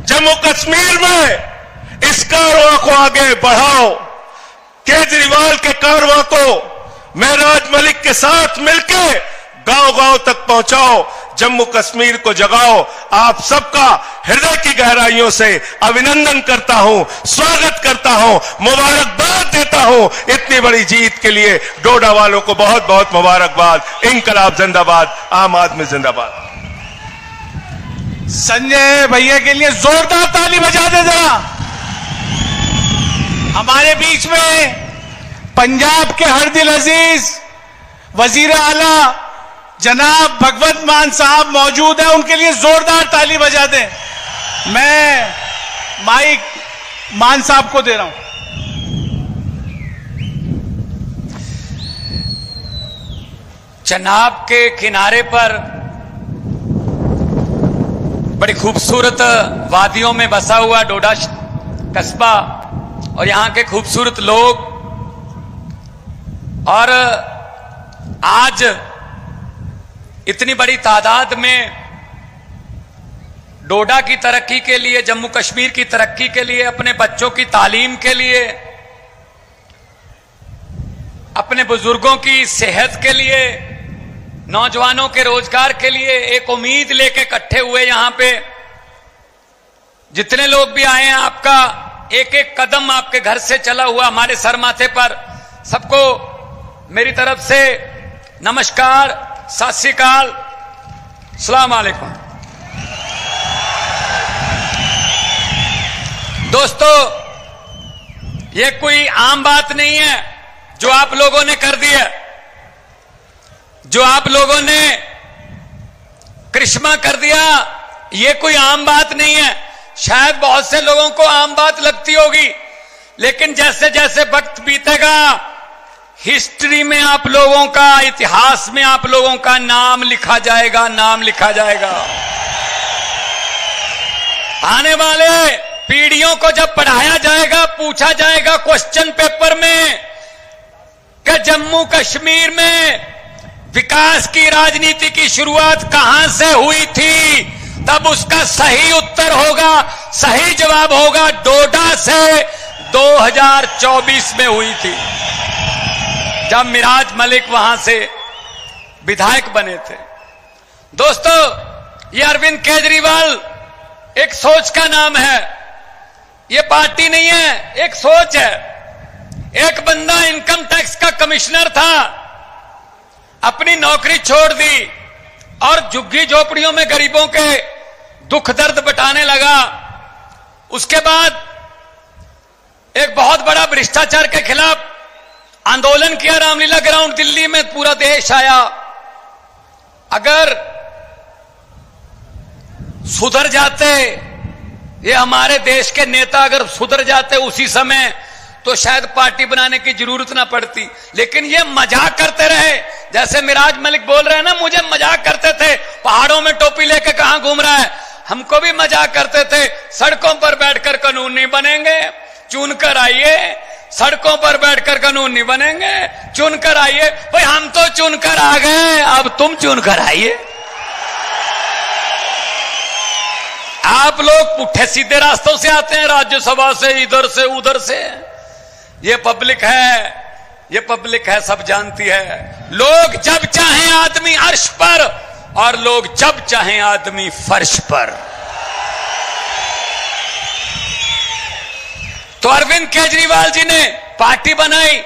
जम्मू कश्मीर में इस कारवां को आगे बढ़ाओ। केजरीवाल के कारवां को महराज मलिक के साथ मिलकर गांव-गांव तक पहुंचाओ, जम्मू कश्मीर को जगाओ। आप सबका हृदय की गहराइयों से अभिनंदन करता हूं, स्वागत करता हूं, मुबारकबाद देता हूं इतनी बड़ी जीत के लिए। डोडा वालों को बहुत बहुत मुबारकबाद। इंकलाब जिंदाबाद, आम आदमी जिंदाबाद। संजय भैया के लिए जोरदार ताली बजा दे जरा। हमारे बीच में पंजाब के हरदिल अजीज वजीर आला जनाब भगवंत मान साहब मौजूद हैं, उनके लिए जोरदार ताली बजा दें। मैं माइक मान साहब को दे रहा हूं। चनाब के किनारे पर बड़ी खूबसूरत वादियों में बसा हुआ डोडा कस्बा और यहां के खूबसूरत लोग, और आज इतनी बड़ी तादाद में डोडा की तरक्की के लिए, जम्मू कश्मीर की तरक्की के लिए, अपने बच्चों की तालीम के लिए, अपने बुजुर्गों की सेहत के लिए, नौजवानों के रोजगार के लिए एक उम्मीद लेके इकट्ठे हुए। यहां पे जितने लोग भी आए हैं, आपका एक एक कदम आपके घर से चला हुआ हमारे सर माथे पर। सबको मेरी तरफ से नमस्कार, सत श्री अकाल, अस्सलाम वालेकुम। दोस्तों, ये कोई आम बात नहीं है जो आप लोगों ने कर दी है, जो आप लोगों ने करिश्मा कर दिया। ये कोई आम बात नहीं है। शायद बहुत से लोगों को आम बात लगती होगी, लेकिन जैसे जैसे वक्त बीतेगा हिस्ट्री में आप लोगों का, इतिहास में आप लोगों का नाम लिखा जाएगा, नाम लिखा जाएगा। आने वाले पीढ़ियों को जब पढ़ाया जाएगा, पूछा जाएगा क्वेश्चन पेपर में कि जम्मू कश्मीर में विकास की राजनीति की शुरुआत कहां से हुई थी, तब उसका सही उत्तर होगा, सही जवाब होगा डोडा से 2024 में हुई थी, जब मिराज मलिक वहां से विधायक बने थे। दोस्तों, ये अरविंद केजरीवाल एक सोच का नाम है, ये पार्टी नहीं है, एक सोच है। एक बंदा इनकम टैक्स का कमिश्नर था, अपनी नौकरी छोड़ दी और झुग्गी झोपड़ियों में गरीबों के दुख दर्द बटाने लगा। उसके बाद एक बहुत बड़ा भ्रष्टाचार के खिलाफ आंदोलन किया, रामलीला ग्राउंड दिल्ली में पूरा देश आया। अगर सुधर जाते ये हमारे देश के नेता, अगर सुधर जाते उसी समय, तो शायद पार्टी बनाने की जरूरत ना पड़ती। लेकिन ये मजाक करते रहे, जैसे मिराज मलिक बोल रहे हैं ना, मुझे मजाक करते थे, पहाड़ों में टोपी लेके कहां घूम रहा है। हमको भी मजाक करते थे, सड़कों पर बैठकर कानून नहीं बनेंगे, चुनकर आइए। सड़कों पर बैठकर कानून नहीं बनेंगे, चुनकर आइए। भाई हम तो चुनकर आ गए, अब तुम चुनकर आइए। आप लोग पुट्ठे सीधे रास्तों से आते हैं, राज्यसभा से, इधर से उधर से। ये पब्लिक है, ये पब्लिक है, सब जानती है। लोग जब चाहें आदमी अर्श पर, और लोग जब चाहें आदमी फर्श पर। तो अरविंद केजरीवाल जी ने पार्टी बनाई,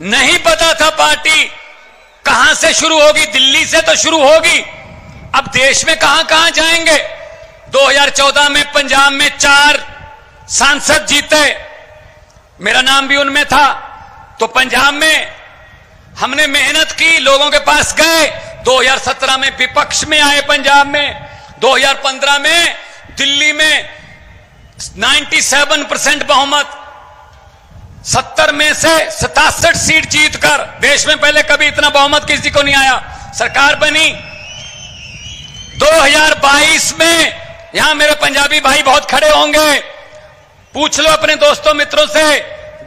नहीं पता था पार्टी कहां से शुरू होगी, दिल्ली से तो शुरू होगी, अब देश में कहां कहां जाएंगे। 2014 में पंजाब में 4 सांसद जीते, मेरा नाम भी उनमें था। तो पंजाब में हमने मेहनत की, लोगों के पास गए। 2017 में विपक्ष में आए पंजाब में, 2015 में दिल्ली में 97% बहुमत, 70 में से 67 सीट जीतकर, देश में पहले कभी इतना बहुमत किसी को नहीं आया, सरकार बनी। 2022 में, यहां मेरे पंजाबी भाई बहुत खड़े होंगे, पूछ लो अपने दोस्तों मित्रों से,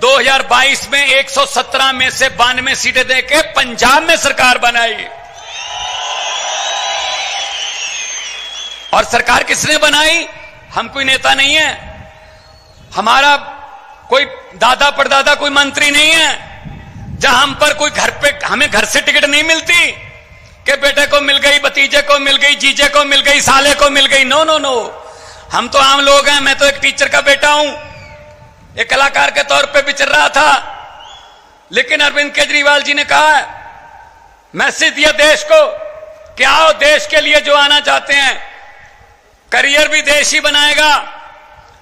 2022 में 117 में से 92 सीटें देके पंजाब में सरकार बनाई। और सरकार किसने बनाई? हम कोई नेता नहीं है, हमारा कोई दादा परदादा कोई मंत्री नहीं है, जहां हम पर कोई घर पे हमें घर से टिकट नहीं मिलती कि बेटे को मिल गई, भतीजे को मिल गई, जीजे को मिल गई, साले को मिल गई। नो नो नो, हम तो आम लोग हैं। मैं तो एक टीचर का बेटा हूं, एक कलाकार के तौर पे विचर रहा था, लेकिन अरविंद केजरीवाल जी ने कहा, मैसेज दिया देश को कि आओ, देश के लिए जो आना चाहते हैं, करियर भी देश ही बनाएगा।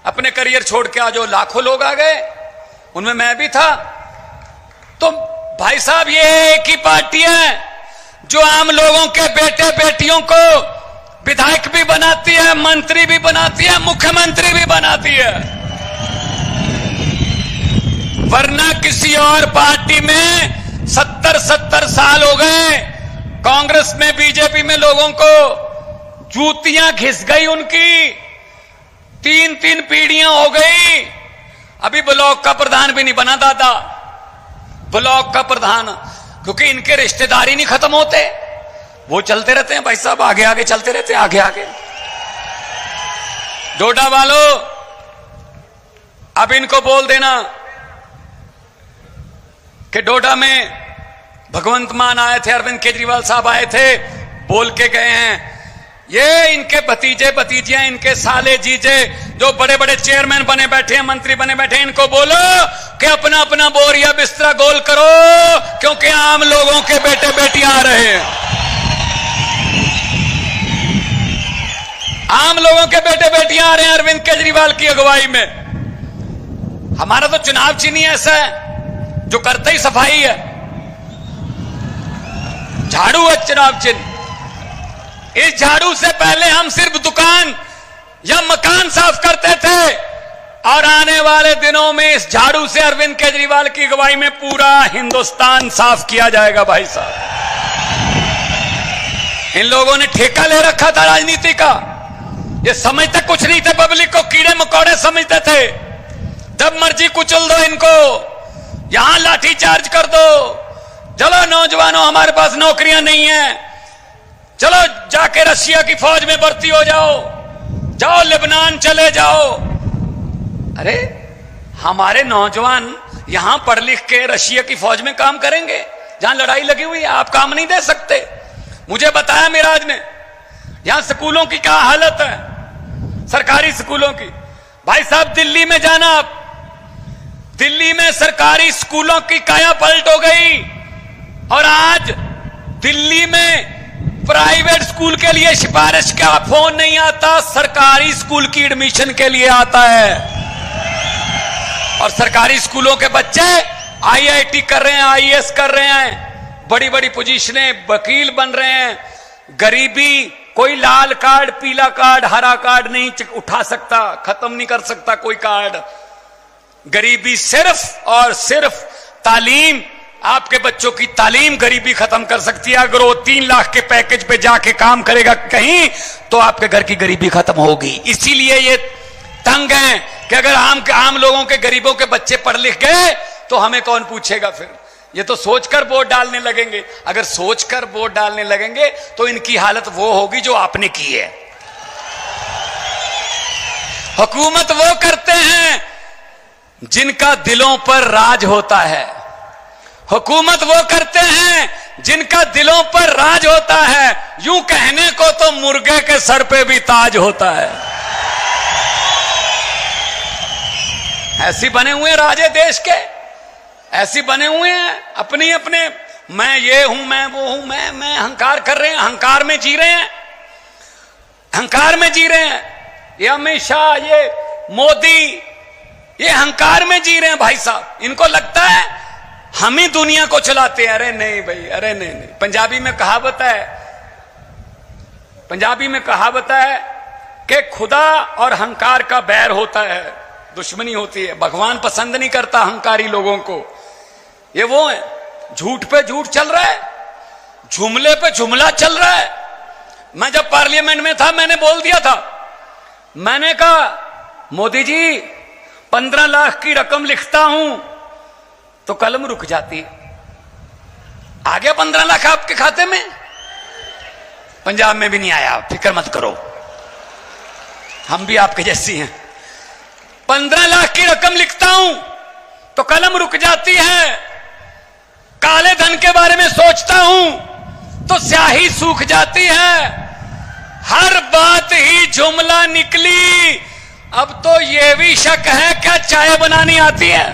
अपने करियर छोड़ के आज लाखों लोग आ गए, उनमें मैं भी था। तो भाई साहब, ये एक ही पार्टी है जो आम लोगों के बेटे बेटियों को विधायक भी बनाती है, मंत्री भी बनाती है, मुख्यमंत्री भी बनाती है। वरना किसी और पार्टी में 70 साल हो गए, कांग्रेस में, बीजेपी में लोगों को जूतियां घिस गई उनकी, 3 पीढ़ियां हो गई, अभी ब्लॉक का प्रधान भी नहीं बना दादा, ब्लॉक का प्रधान, क्योंकि इनके रिश्तेदारी नहीं खत्म होते, वो चलते रहते हैं भाई साहब, आगे आगे चलते रहते हैं, आगे आगे। डोडा वालों, अब इनको बोल देना कि डोडा में भगवंत मान आए थे, अरविंद केजरीवाल साहब आए थे, बोल के गए हैं, ये इनके भतीजे भतीजियां, इनके साले जीजे जो बड़े बड़े चेयरमैन बने बैठे हैं, मंत्री बने बैठे हैं, इनको बोलो कि अपना अपना बोरिया बिस्तरा गोल करो, क्योंकि आम लोगों के बेटे बेटियां आ रहे हैं। आम लोगों के बेटे बेटियां आ रहे हैं अरविंद केजरीवाल की अगुवाई में। हमारा तो चुनाव चिन्ह ही ऐसा है जो करते ही सफाई है, झाड़ू है चुनाव चिन्ह। इस झाड़ू से पहले हम सिर्फ दुकान या मकान साफ करते थे, और आने वाले दिनों में इस झाड़ू से अरविंद केजरीवाल की अगुवाई में पूरा हिंदुस्तान साफ किया जाएगा। भाई साहब, इन लोगों ने ठेका ले रखा था राजनीति का, ये समझते कुछ नहीं थे, पब्लिक को कीड़े मकोड़े समझते थे। जब मर्जी कुचल दो इनको, यहां लाठी चार्ज कर दो, चलो नौजवानों हमारे पास नौकरियां नहीं है, चलो जाके रशिया की फौज में भर्ती हो जाओ, जाओ लेबनान चले जाओ। अरे हमारे नौजवान यहां पढ़ लिख के रशिया की फौज में काम करेंगे जहां लड़ाई लगी हुई है, आप काम नहीं दे सकते। मुझे बताया मिराज ने, यहां स्कूलों की क्या हालत है, सरकारी स्कूलों की। भाई साहब, दिल्ली में जाना आप, दिल्ली में सरकारी स्कूलों की काया पलट हो गई, और आज दिल्ली में प्राइवेट स्कूल के लिए सिफारिश का फोन नहीं आता, सरकारी स्कूल की एडमिशन के लिए आता है। और सरकारी स्कूलों के बच्चे आईआईटी कर रहे हैं, आईएएस कर रहे हैं, बड़ी बड़ी पोजीशनें, वकील बन रहे हैं। गरीबी, कोई लाल कार्ड, पीला कार्ड, हरा कार्ड नहीं उठा सकता, खत्म नहीं कर सकता कोई कार्ड। गरीबी सिर्फ और सिर्फ तालीम, आपके बच्चों की तालीम गरीबी खत्म कर सकती है। अगर वो 3 लाख के पैकेज पे जाके काम करेगा कहीं, तो आपके घर की गरीबी खत्म होगी। इसीलिए ये तंग हैं कि अगर आम लोगों के, गरीबों के बच्चे पढ़ लिख गए तो हमें कौन पूछेगा फिर। ये तो सोचकर वोट डालने लगेंगे, अगर सोचकर वोट डालने लगेंगे तो इनकी हालत वो होगी जो आपने की है। हुकूमत वो करते हैं जिनका दिलों पर राज होता है, हुकूमत वो करते हैं जिनका दिलों पर राज होता है। यूं कहने को तो मुर्गे के सर पे भी ताज होता है। ऐसी बने हुए राजे देश के, ऐसी बने हुए हैं अपने अपने, मैं ये हूं, मैं वो हूं, मैं अहंकार कर रहे हैं, अहंकार में जी रहे हैं, अहंकार में जी रहे हैं। ये अमित शाह, ये मोदी, ये अहंकार में जी रहे हैं भाई साहब। इनको लगता है हम ही दुनिया को चलाते हैं। अरे नहीं भाई, अरे नहीं नहीं। पंजाबी में कहावत है, पंजाबी में कहावत है कि खुदा और अहंकार का बैर होता है, दुश्मनी होती है। भगवान पसंद नहीं करता अहंकारी लोगों को। ये वो है, झूठ पे झूठ चल रहा है, जुमले पे जुमला चल रहा है। मैं जब पार्लियामेंट में था मैंने बोल दिया था, मैंने कहा मोदी जी 15 लाख की रकम लिखता हूं तो कलम रुक जाती। आ गया 15 लाख आपके खाते में? पंजाब में भी नहीं आया, फिक्र मत करो, हम भी आपके जैसी हैं। 15 लाख की रकम लिखता हूं तो कलम रुक जाती है। काले धन के बारे में सोचता हूं तो स्याही सूख जाती है। हर बात ही जुमला निकली। अब तो यह भी शक है क्या चाय बनानी आती है?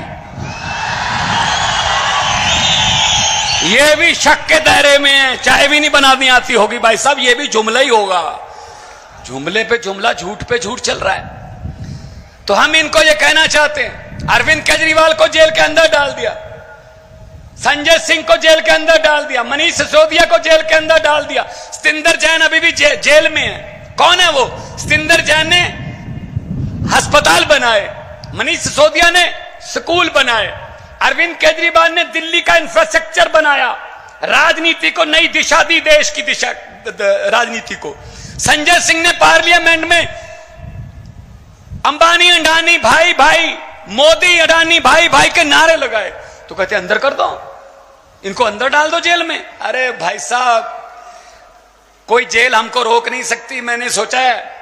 यह भी शक के दायरे में है, चाय भी नहीं बनानी आती होगी भाई साहब, यह भी जुमला ही होगा। जुमले पे जुमला, झूठ पे झूठ चल रहा है। तो हम इनको यह कहना चाहते हैं, अरविंद केजरीवाल को जेल के अंदर डाल दिया, संजय सिंह को जेल के अंदर डाल दिया, मनीष सिसोदिया को जेल के अंदर डाल दिया, सतिंदर जैन अभी भी जेल में है। कौन है वो? सतिंदर जैन ने अस्पताल बनाए, मनीष सिसोदिया ने स्कूल बनाए, अरविंद केजरीवाल ने दिल्ली का इंफ्रास्ट्रक्चर बनाया, राजनीति को नई दिशा दी, देश की दिशा राजनीति को। संजय सिंह ने पार्लियामेंट में अंबानी अडानी भाई भाई, मोदी अडानी भाई भाई के नारे लगाए। तो कहते अंदर कर दो, इनको अंदर डाल दो जेल में। अरे भाई साहब, कोई जेल हमको रोक नहीं सकती। मैंने सोचा है,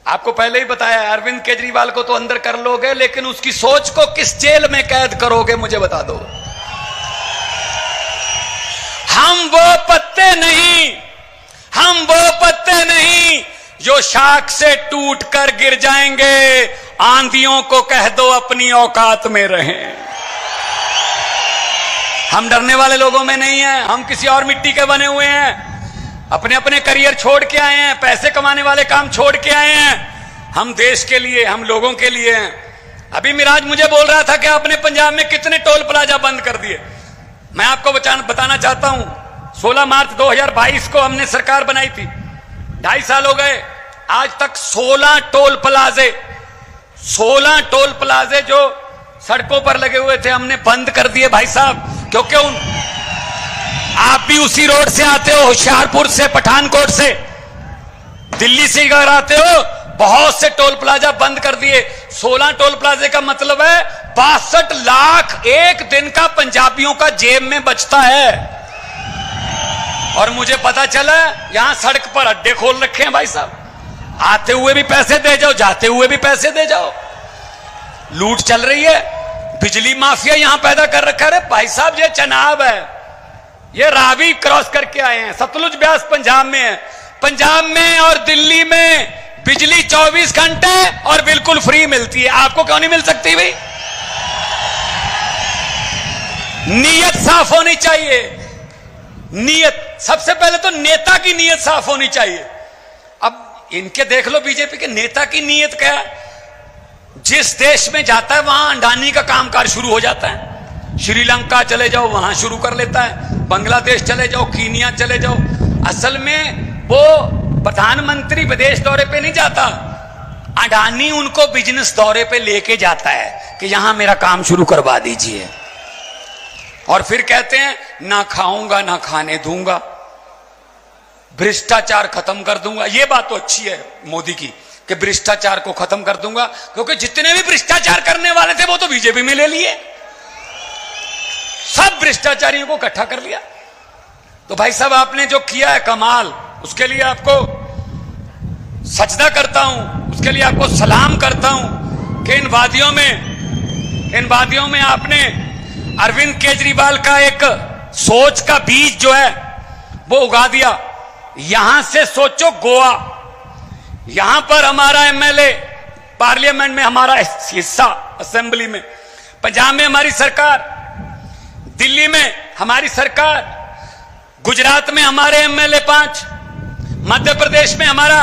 आपको पहले ही बताया, अरविंद केजरीवाल को तो अंदर कर लोगे, लेकिन उसकी सोच को किस जेल में कैद करोगे मुझे बता दो। हम वो पत्ते नहीं जो शाख से टूट कर गिर जाएंगे। आंधियों को कह दो अपनी औकात में रहें। हम डरने वाले लोगों में नहीं है, हम किसी और मिट्टी के बने हुए हैं। अपने अपने करियर छोड़ के आए हैं, पैसे कमाने वाले काम छोड़ के आए हैं। हम देश के लिए, हम लोगों के लिए हैं। अभी मिराज मुझे बोल रहा था कि आपने पंजाब में कितने टोल प्लाजा बंद कर दिए। मैं आपको बताना चाहता हूं, 16 मार्च 2022 को हमने सरकार बनाई थी, 2.5 साल हो गए, आज तक 16 टोल प्लाजे जो सड़कों पर लगे हुए थे हमने बंद कर दिए भाई साहब। क्योंकि आप भी उसी रोड से आते हो, होशियारपुर से, पठानकोट से, दिल्ली से अगर आते हो, बहुत से टोल प्लाजा बंद कर दिए। 16 टोल प्लाजे का मतलब है 62 लाख एक दिन का पंजाबियों का जेब में बचता है। और मुझे पता चला यहां सड़क पर अड्डे खोल रखे हैं भाई साहब, आते हुए भी पैसे दे जाओ, जाते हुए भी पैसे दे जाओ, लूट चल रही है। बिजली माफिया यहां पैदा कर रखा है भाई साहब। ये चनाब है, ये रावी क्रॉस करके आए हैं, सतलुज ब्यास पंजाब में है। पंजाब में और दिल्ली में बिजली 24 घंटे और बिल्कुल फ्री मिलती है, आपको क्यों नहीं मिल सकती भाई? नीयत साफ होनी चाहिए। नीयत सबसे पहले तो नेता की नीयत साफ होनी चाहिए। अब इनके देख लो, बीजेपी के नेता की नीयत क्या है? जिस देश में जाता है वहां अडानी का कामकाज शुरू हो जाता है। श्रीलंका चले जाओ वहां शुरू कर लेता है, बांग्लादेश चले जाओ, कीनिया चले जाओ। असल में वो प्रधानमंत्री विदेश दौरे पे नहीं जाता, अडानी उनको बिजनेस दौरे पे लेके जाता है कि यहां मेरा काम शुरू करवा दीजिए। और फिर कहते हैं ना खाऊंगा ना खाने दूंगा, भ्रष्टाचार खत्म कर दूंगा। ये बात तो अच्छी है मोदी की कि भ्रष्टाचार को खत्म कर दूंगा, क्योंकि जितने भी भ्रष्टाचार करने वाले थे वो तो बीजेपी में ले लिए, सब भ्रष्टाचारियों को इकट्ठा कर लिया। तो भाई साहब आपने जो किया है कमाल, उसके लिए आपको सजदा करता हूं, उसके लिए आपको सलाम करता हूं कि इन वादियों में आपने अरविंद केजरीवाल का एक सोच का बीज जो है वो उगा दिया। यहां से सोचो गोवा, यहां पर हमारा एमएलए, पार्लियामेंट में हमारा हिस्सा, असेंबली में, पंजाब में हमारी सरकार, दिल्ली में हमारी सरकार, गुजरात में हमारे एमएलए 5, मध्य प्रदेश में हमारा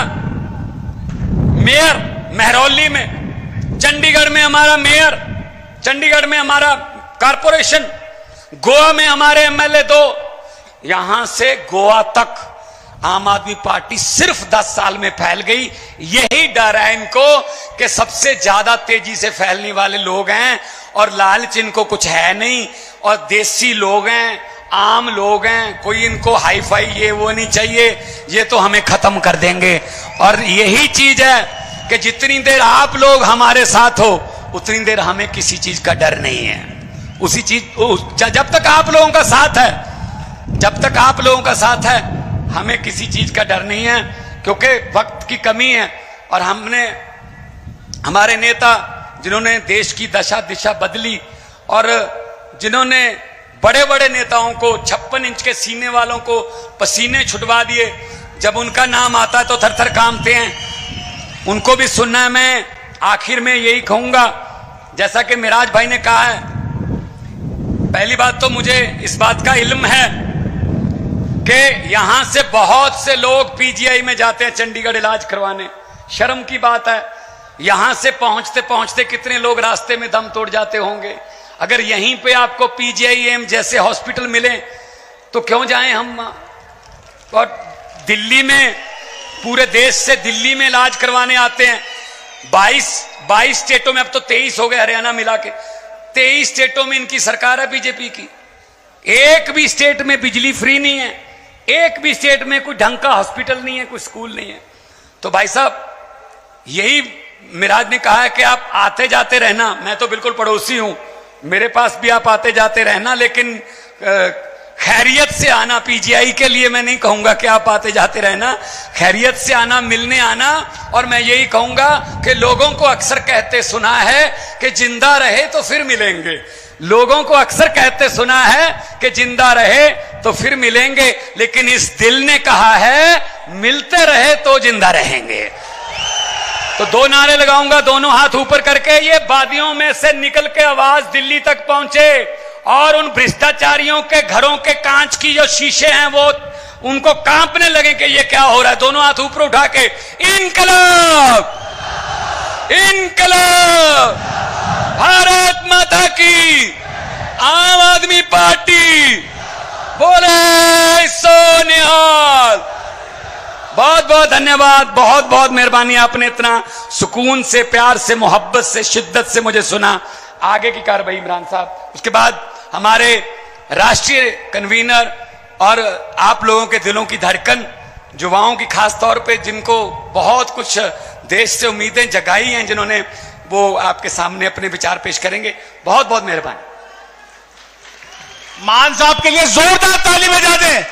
मेयर महरौली में, चंडीगढ़ में हमारा मेयर, चंडीगढ़ में हमारा कारपोरेशन, गोवा में हमारे एमएलए 2। यहां से गोवा तक आम आदमी पार्टी सिर्फ 10 साल में फैल गई। यही डर है इनको कि सबसे ज्यादा तेजी से फैलने वाले लोग हैं और लालच इनको कुछ है नहीं, और देसी लोग हैं, आम लोग हैं, कोई इनको हाई फाई ये वो नहीं चाहिए, ये तो हमें खत्म कर देंगे। और यही चीज है कि जितनी देर आप लोग हमारे साथ हो उतनी देर हमें किसी चीज का डर नहीं है। उसी चीज जब तक आप लोगों का साथ है, जब तक आप लोगों का साथ है, हमें किसी चीज का डर नहीं है, क्योंकि वक्त की कमी है। और हमने हमारे नेता जिन्होंने देश की दशा दिशा बदली और जिन्होंने बड़े बड़े नेताओं को 56 इंच के सीने वालों को पसीने छुटवा दिए, जब उनका नाम आता है तो थर थर कांपते हैं। उनको भी सुनना है। मैं आखिर में यही कहूंगा, जैसा कि मिराज भाई ने कहा है, पहली बात तो मुझे इस बात का इल्म है कि यहां से बहुत से लोग पीजीआई में जाते हैं चंडीगढ़ इलाज करवाने। शर्म की बात है, यहां से पहुंचते पहुंचते कितने लोग रास्ते में दम तोड़ जाते होंगे। अगर यहीं पे आपको पीजीआई एम जैसे हॉस्पिटल मिले तो क्यों जाएं हम। और दिल्ली में, पूरे देश से दिल्ली में इलाज करवाने आते हैं। 22 स्टेटों में, अब तो 23 हो गए हरियाणा मिला के, 23 स्टेटों में इनकी सरकार है बीजेपी की। एक भी स्टेट में बिजली फ्री नहीं है, एक भी स्टेट में कोई ढंग का हॉस्पिटल नहीं है, कोई स्कूल नहीं है। तो भाई साहब, यही मिराज ने कहा है कि आप आते जाते रहना। मैं तो बिल्कुल पड़ोसी हूं, मेरे पास भी आप आते जाते रहना, लेकिन खैरियत से आना। पीजीआई के लिए मैं नहीं कहूंगा कि आप आते जाते रहना, खैरियत से आना, मिलने आना। और मैं यही कहूंगा कि लोगों को अक्सर कहते सुना है कि जिंदा रहे तो फिर मिलेंगे। लोगों को अक्सर कहते सुना है कि जिंदा रहे तो फिर मिलेंगे, लेकिन इस दिल ने कहा है मिलते रहे तो जिंदा रहेंगे। तो 2 नारे लगाऊंगा, दोनों हाथ ऊपर करके। ये वादियों में से निकल के आवाज दिल्ली तक पहुंचे और उन भ्रष्टाचारियों के घरों के कांच की जो शीशे हैं वो उनको कांपने लगे कि ये क्या हो रहा है। दोनों हाथ ऊपर उठा के इनकलाब, इनकलाब, भारत माता की, आम आदमी पार्टी, बोले सो निहाल। बहुत बहुत धन्यवाद, बहुत बहुत मेहरबानी, आपने इतना सुकून से, प्यार से, मोहब्बत से, शिद्दत से मुझे सुना। आगे की कार्रवाई इमरान साहब, उसके बाद हमारे राष्ट्रीय कन्वीनर और आप लोगों के दिलों की धड़कन, युवाओं की खास तौर पे, जिनको बहुत कुछ देश से उम्मीदें जगाई हैं, जिन्होंने, वो आपके सामने अपने विचार पेश करेंगे। बहुत बहुत मेहरबानी। मान साहब के लिए जोरदार ताली बजा दें।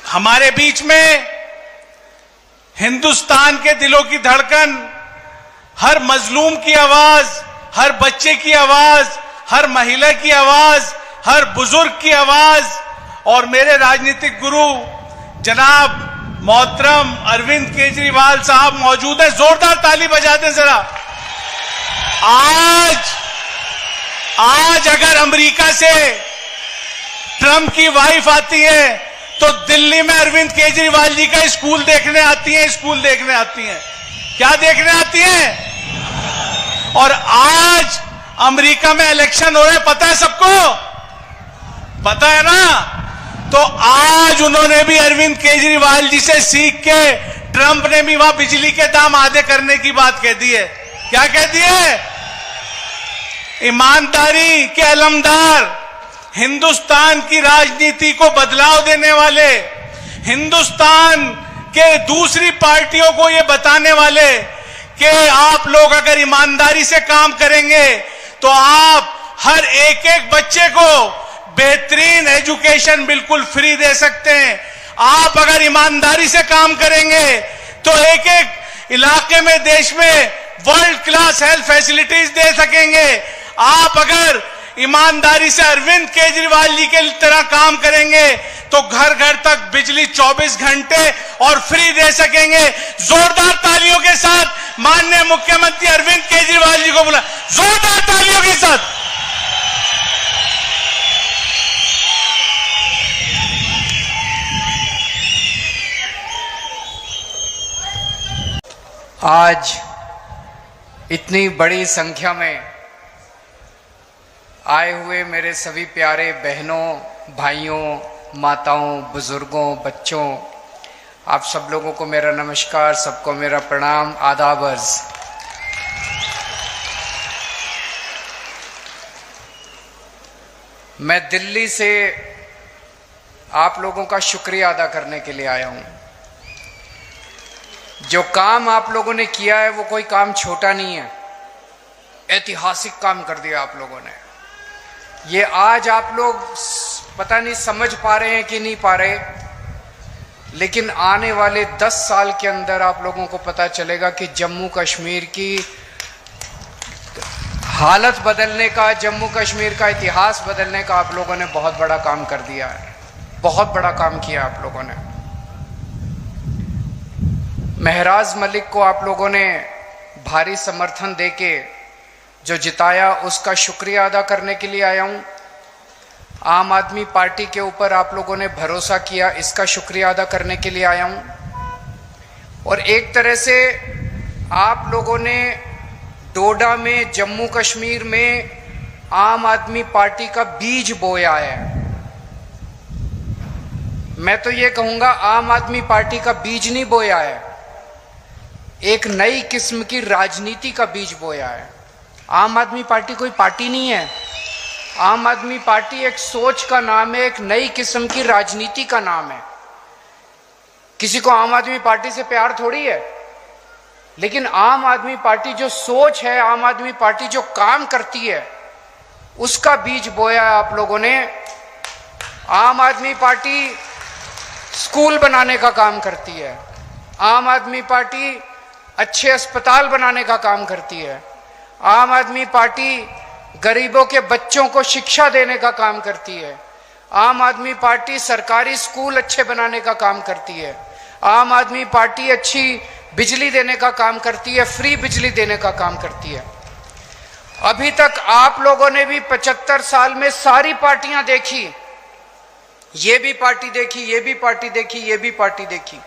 हमारे बीच में हिंदुस्तान के दिलों की धड़कन, हर मजलूम की आवाज, हर बच्चे की आवाज, हर महिला की आवाज, हर बुजुर्ग की आवाज, और मेरे राजनीतिक गुरु जनाब मोहतरम अरविंद केजरीवाल साहब मौजूद है। जोरदार ताली बजा दें जरा। आज अगर अमेरिका से ट्रंप की वाइफ आती है तो दिल्ली में अरविंद केजरीवाल जी का स्कूल देखने आती हैं, स्कूल देखने आती हैं। क्या देखने आती हैं? और आज अमेरिका में इलेक्शन हो रहे, पता है सबको, पता है ना? तो आज उन्होंने भी अरविंद केजरीवाल जी से सीख के, ट्रंप ने भी वहां बिजली के दाम आधे करने की बात कह दी है। क्या कह दी है? ईमानदारी के अलमदार, हिंदुस्तान की राजनीति को बदलाव देने वाले, हिंदुस्तान के दूसरी पार्टियों को ये बताने वाले कि आप लोग अगर ईमानदारी से काम करेंगे तो आप हर एक एक बच्चे को बेहतरीन एजुकेशन बिल्कुल फ्री दे सकते हैं। आप अगर ईमानदारी से काम करेंगे तो एक एक इलाके में, देश में वर्ल्ड क्लास हेल्थ फैसिलिटीज दे सकेंगे। आप अगर ईमानदारी से अरविंद केजरीवाल जी के तरह काम करेंगे तो घर घर तक बिजली 24 घंटे और फ्री दे सकेंगे। जोरदार तालियों के साथ माननीय मुख्यमंत्री अरविंद केजरीवाल जी को बुला, जोरदार तालियों के साथ। आज इतनी बड़ी संख्या में आए हुए मेरे सभी प्यारे बहनों, भाइयों, माताओं, बुजुर्गों, बच्चों, आप सब लोगों को मेरा नमस्कार, सबको मेरा प्रणाम, आदाब अर्ज़। मैं दिल्ली से आप लोगों का शुक्रिया अदा करने के लिए आया हूं। जो काम आप लोगों ने किया है वो कोई काम छोटा नहीं है, ऐतिहासिक काम कर दिया आप लोगों ने। ये आज आप लोग पता नहीं समझ पा रहे हैं कि नहीं पा रहे, लेकिन आने वाले 10 साल के अंदर आप लोगों को पता चलेगा कि जम्मू कश्मीर की हालत बदलने का, जम्मू कश्मीर का इतिहास बदलने का आप लोगों ने बहुत बड़ा काम कर दिया है, बहुत बड़ा काम किया आप लोगों ने। महराज मलिक को आप लोगों ने भारी समर्थन देके जो जिताया, उसका शुक्रिया अदा करने के लिए आया हूं। आम आदमी पार्टी के ऊपर आप लोगों ने भरोसा किया, इसका शुक्रिया अदा करने के लिए आया हूं। और एक तरह से आप लोगों ने डोडा में, जम्मू कश्मीर में आम आदमी पार्टी का बीज बोया है। मैं तो ये कहूंगा आम आदमी पार्टी का बीज नहीं बोया है, एक नई किस्म की राजनीति का बीज बोया है। आम आदमी पार्टी कोई पार्टी नहीं है, आम आदमी पार्टी एक सोच का नाम है, एक नई किस्म की राजनीति का नाम है। किसी को आम आदमी पार्टी से प्यार थोड़ी है, लेकिन आम आदमी पार्टी जो सोच है, आम आदमी पार्टी जो काम करती है, उसका बीज बोया है आप लोगों ने। आम आदमी पार्टी स्कूल बनाने का काम करती है, आम आदमी पार्टी अच्छे अस्पताल बनाने का काम करती है, आम आदमी पार्टी गरीबों के बच्चों को शिक्षा देने का काम करती है, आम आदमी पार्टी सरकारी स्कूल अच्छे बनाने का काम करती है, आम आदमी पार्टी अच्छी बिजली देने का काम करती है, फ्री बिजली देने का काम करती है। अभी तक आप लोगों ने भी 75 साल में सारी पार्टियां देखी, ये भी पार्टी देखी, ये भी पार्टी देखी, ये भी पार्टी देखी।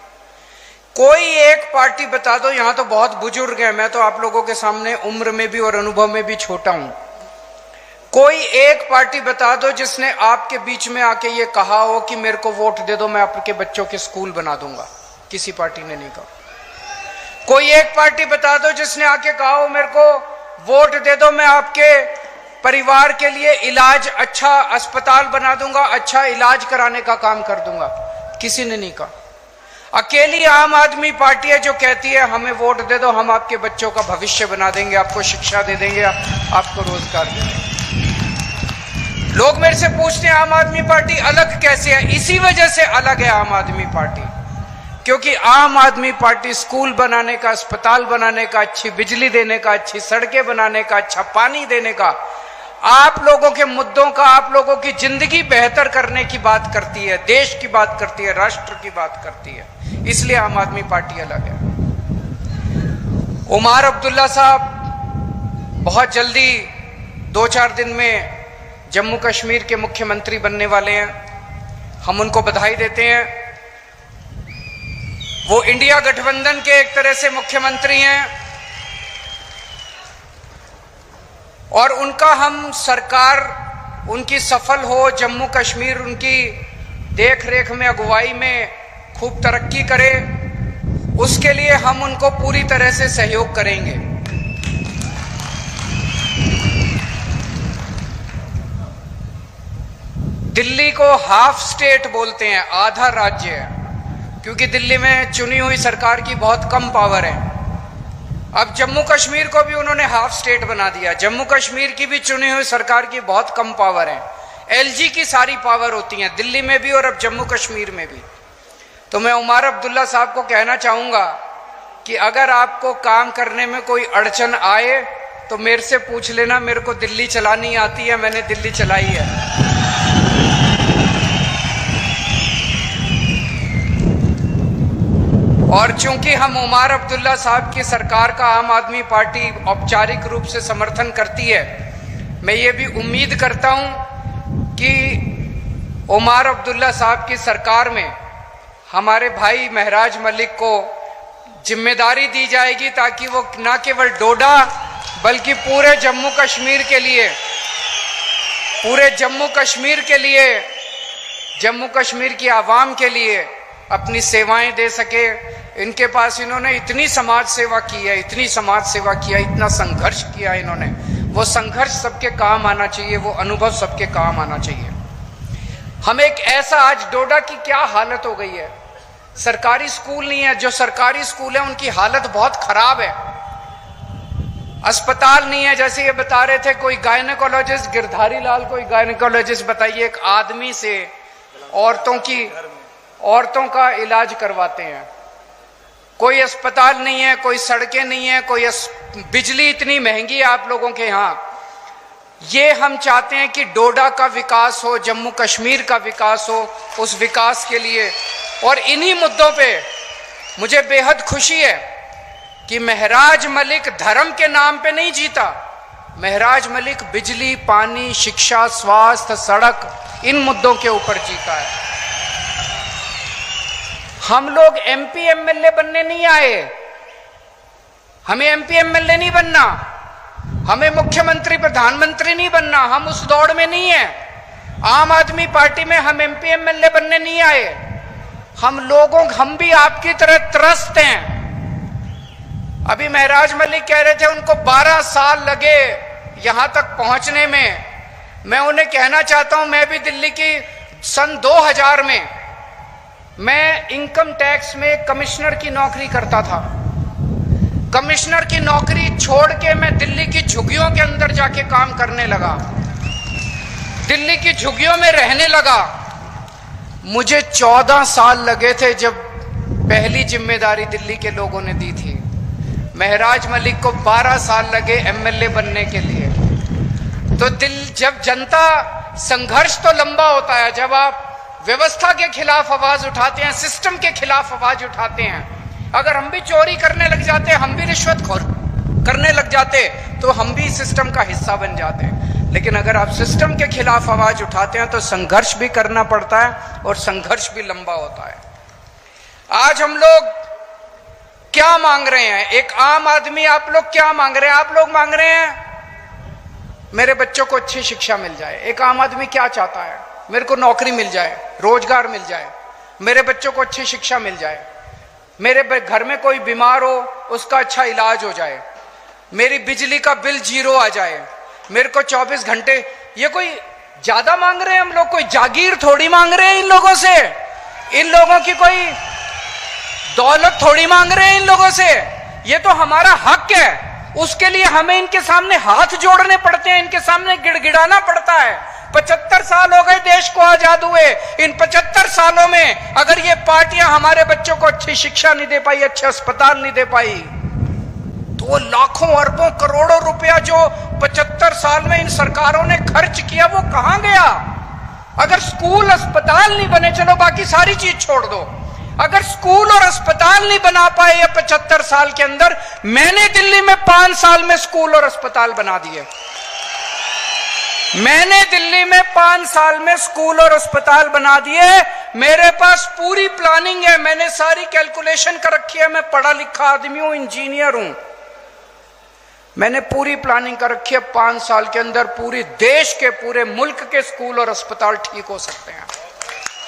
कोई एक पार्टी बता दो, यहां तो बहुत बुजुर्ग हैं, मैं तो आप लोगों के सामने उम्र में भी और अनुभव में भी छोटा हूं। कोई एक पार्टी बता दो जिसने आपके बीच में आके ये कहा हो कि मेरे को वोट दे दो, मैं आपके बच्चों के स्कूल बना दूंगा। किसी पार्टी ने नहीं कहा। कोई एक पार्टी बता दो जिसने आके कहा हो मेरे को वोट दे दो, मैं आपके परिवार के लिए इलाज, अच्छा अस्पताल बना दूंगा, अच्छा इलाज कराने का काम कर दूंगा। किसी ने नहीं कहा। अकेली आम आदमी पार्टी है जो कहती है हमें वोट दे दो, हम आपके बच्चों का भविष्य बना देंगे, आपको शिक्षा दे देंगे, आपको रोजगार दे देंगे। लोग मेरे से पूछते हैं आम आदमी पार्टी अलग कैसे है? इसी वजह से अलग है आम आदमी पार्टी, क्योंकि आम आदमी पार्टी स्कूल बनाने का, अस्पताल बनाने का, अच्छी बिजली देने का, अच्छी सड़कें बनाने का, अच्छा पानी देने का, आप लोगों के मुद्दों का, आप लोगों की जिंदगी बेहतर करने की बात करती है, देश की बात करती है, राष्ट्र की बात करती है। इसलिए आम आदमी पार्टी अलग है। उमर अब्दुल्ला साहब बहुत जल्दी 2-4 दिन में जम्मू कश्मीर के मुख्यमंत्री बनने वाले हैं। हम उनको बधाई देते हैं। वो इंडिया गठबंधन के एक तरह से मुख्यमंत्री हैं और उनका हम सरकार उनकी सफल हो, जम्मू कश्मीर उनकी देख रेख में, अगुवाई में खूब तरक्की करे, उसके लिए हम उनको पूरी तरह से सहयोग करेंगे। दिल्ली को हाफ स्टेट बोलते हैं, आधा राज्य है, क्योंकि दिल्ली में चुनी हुई सरकार की बहुत कम पावर है। अब जम्मू कश्मीर को भी उन्होंने हाफ स्टेट बना दिया। जम्मू कश्मीर की भी चुनी हुई सरकार की बहुत कम पावर है, एलजी की सारी पावर होती है दिल्ली में भी और अब जम्मू कश्मीर में भी। तो मैं उमर अब्दुल्ला साहब को कहना चाहूंगा कि अगर आपको काम करने में कोई अड़चन आए तो मेरे से पूछ लेना, मेरे को दिल्ली चलानी आती है, मैंने दिल्ली चलाई है। और चूंकि हम उमर अब्दुल्ला साहब की सरकार का आम आदमी पार्टी औपचारिक रूप से समर्थन करती है, मैं ये भी उम्मीद करता हूं कि उमर अब्दुल्ला साहब की सरकार में हमारे भाई महराज मलिक को जिम्मेदारी दी जाएगी ताकि वो न केवल डोडा बल्कि पूरे जम्मू कश्मीर के लिए जम्मू कश्मीर की आवाम के लिए अपनी सेवाएं दे सके। इनके पास इन्होंने इतनी समाज सेवा की है, इतनी समाज सेवा किया, इतना संघर्ष किया इन्होंने। वो संघर्ष सबके काम आना चाहिए, वो अनुभव सबके काम आना चाहिए। हम एक ऐसा, आज डोडा की क्या हालत हो गई है, सरकारी स्कूल नहीं है, जो सरकारी स्कूल है उनकी हालत बहुत खराब है। अस्पताल नहीं है, जैसे ये बता रहे थे कोई गायनेकोलॉजिस्ट, गिरधारी लाल कोई गायनेकोलॉजिस्ट बताइए, एक आदमी से औरतों का इलाज करवाते हैं। कोई अस्पताल नहीं है, कोई सड़कें नहीं है, कोई बिजली इतनी महंगी है आप लोगों के यहाँ। ये हम चाहते हैं कि डोडा का विकास हो, जम्मू कश्मीर का विकास हो, उस विकास के लिए। और इन्हीं मुद्दों पे मुझे बेहद खुशी है कि महराज मलिक धर्म के नाम पे नहीं जीता, महराज मलिक बिजली, पानी, शिक्षा, स्वास्थ्य, सड़क, इन मुद्दों के ऊपर जीता है। हम लोग एमपी एमएलए बनने नहीं आए, हमें एमपी एमएलए नहीं बनना, हमें मुख्यमंत्री प्रधानमंत्री नहीं बनना, हम उस दौड़ में नहीं है। आम आदमी पार्टी में हम एमपी एमएलए बनने नहीं आए। हम भी आपकी तरह त्रस्त हैं। अभी महराज मलिक कह रहे थे उनको 12 साल लगे यहां तक पहुंचने में। मैं उन्हें कहना चाहता हूं, मैं भी दिल्ली की सन 2000 में मैं इनकम टैक्स में कमिश्नर की नौकरी करता था। कमिश्नर की नौकरी छोड़ के मैं दिल्ली की झुग्गियों के अंदर जाके काम करने लगा, दिल्ली की झुग्गियों में रहने लगा। मुझे 14 साल लगे थे जब पहली जिम्मेदारी दिल्ली के लोगों ने दी थी। महराज मलिक को 12 साल लगे एमएलए बनने के लिए। तो जब जनता, संघर्ष तो लंबा होता है, जब आप व्यवस्था के खिलाफ आवाज उठाते हैं, सिस्टम के खिलाफ आवाज उठाते हैं। अगर हम भी चोरी करने लग जाते, हम भी रिश्वतखोर करने लग जाते, तो हम भी सिस्टम का हिस्सा बन जाते हैं। लेकिन अगर आप सिस्टम के खिलाफ आवाज उठाते हैं तो संघर्ष भी करना पड़ता है और संघर्ष भी लंबा होता है। आज हम लोग क्या मांग रहे हैं, एक आम आदमी आप लोग क्या मांग रहे हैं? आप लोग मांग रहे हैं मेरे बच्चों को अच्छी शिक्षा मिल जाए। एक आम आदमी क्या चाहता है? मेरे को नौकरी मिल जाए, रोजगार मिल जाए, मेरे बच्चों को अच्छी शिक्षा मिल जाए, मेरे घर में कोई बीमार हो उसका अच्छा इलाज हो जाए, मेरी बिजली का बिल 0 आ जाए, मेरे को 24 घंटे। ये कोई ज्यादा मांग रहे हैं हम लोग? कोई जागीर थोड़ी मांग रहे हैं इन लोगों से, इन लोगों की कोई दौलत थोड़ी मांग रहे हैं इन लोगों से। ये तो हमारा हक है, उसके लिए हमें इनके सामने हाथ जोड़ने पड़ते हैं, इनके सामने गिड़गिड़ाना पड़ता है। 75 साल हो गए देश को आजाद हुए। इन 75 सालों में अगर ये पार्टियां हमारे बच्चों को अच्छी शिक्षा नहीं दे पाई, अच्छे अस्पताल नहीं दे पाई, तो लाखों अरबों करोड़ों रुपया जो 75 साल में इन सरकारों ने खर्च किया वो कहां गया? अगर स्कूल अस्पताल नहीं बने, चलो बाकी सारी चीज छोड़ दो, अगर स्कूल और अस्पताल नहीं बना पाए ये 75 साल के अंदर, मैंने दिल्ली में 5 साल में स्कूल और अस्पताल बना दिए। मैंने दिल्ली में 5 साल में स्कूल और अस्पताल बना दिए। मेरे पास पूरी प्लानिंग है, मैंने सारी कैलकुलेशन कर रखी है। मैं पढ़ा लिखा आदमी हूं, इंजीनियर हूं, मैंने पूरी प्लानिंग कर रखी है। 5 साल के अंदर पूरे देश के, पूरे मुल्क के स्कूल और अस्पताल ठीक हो सकते हैं।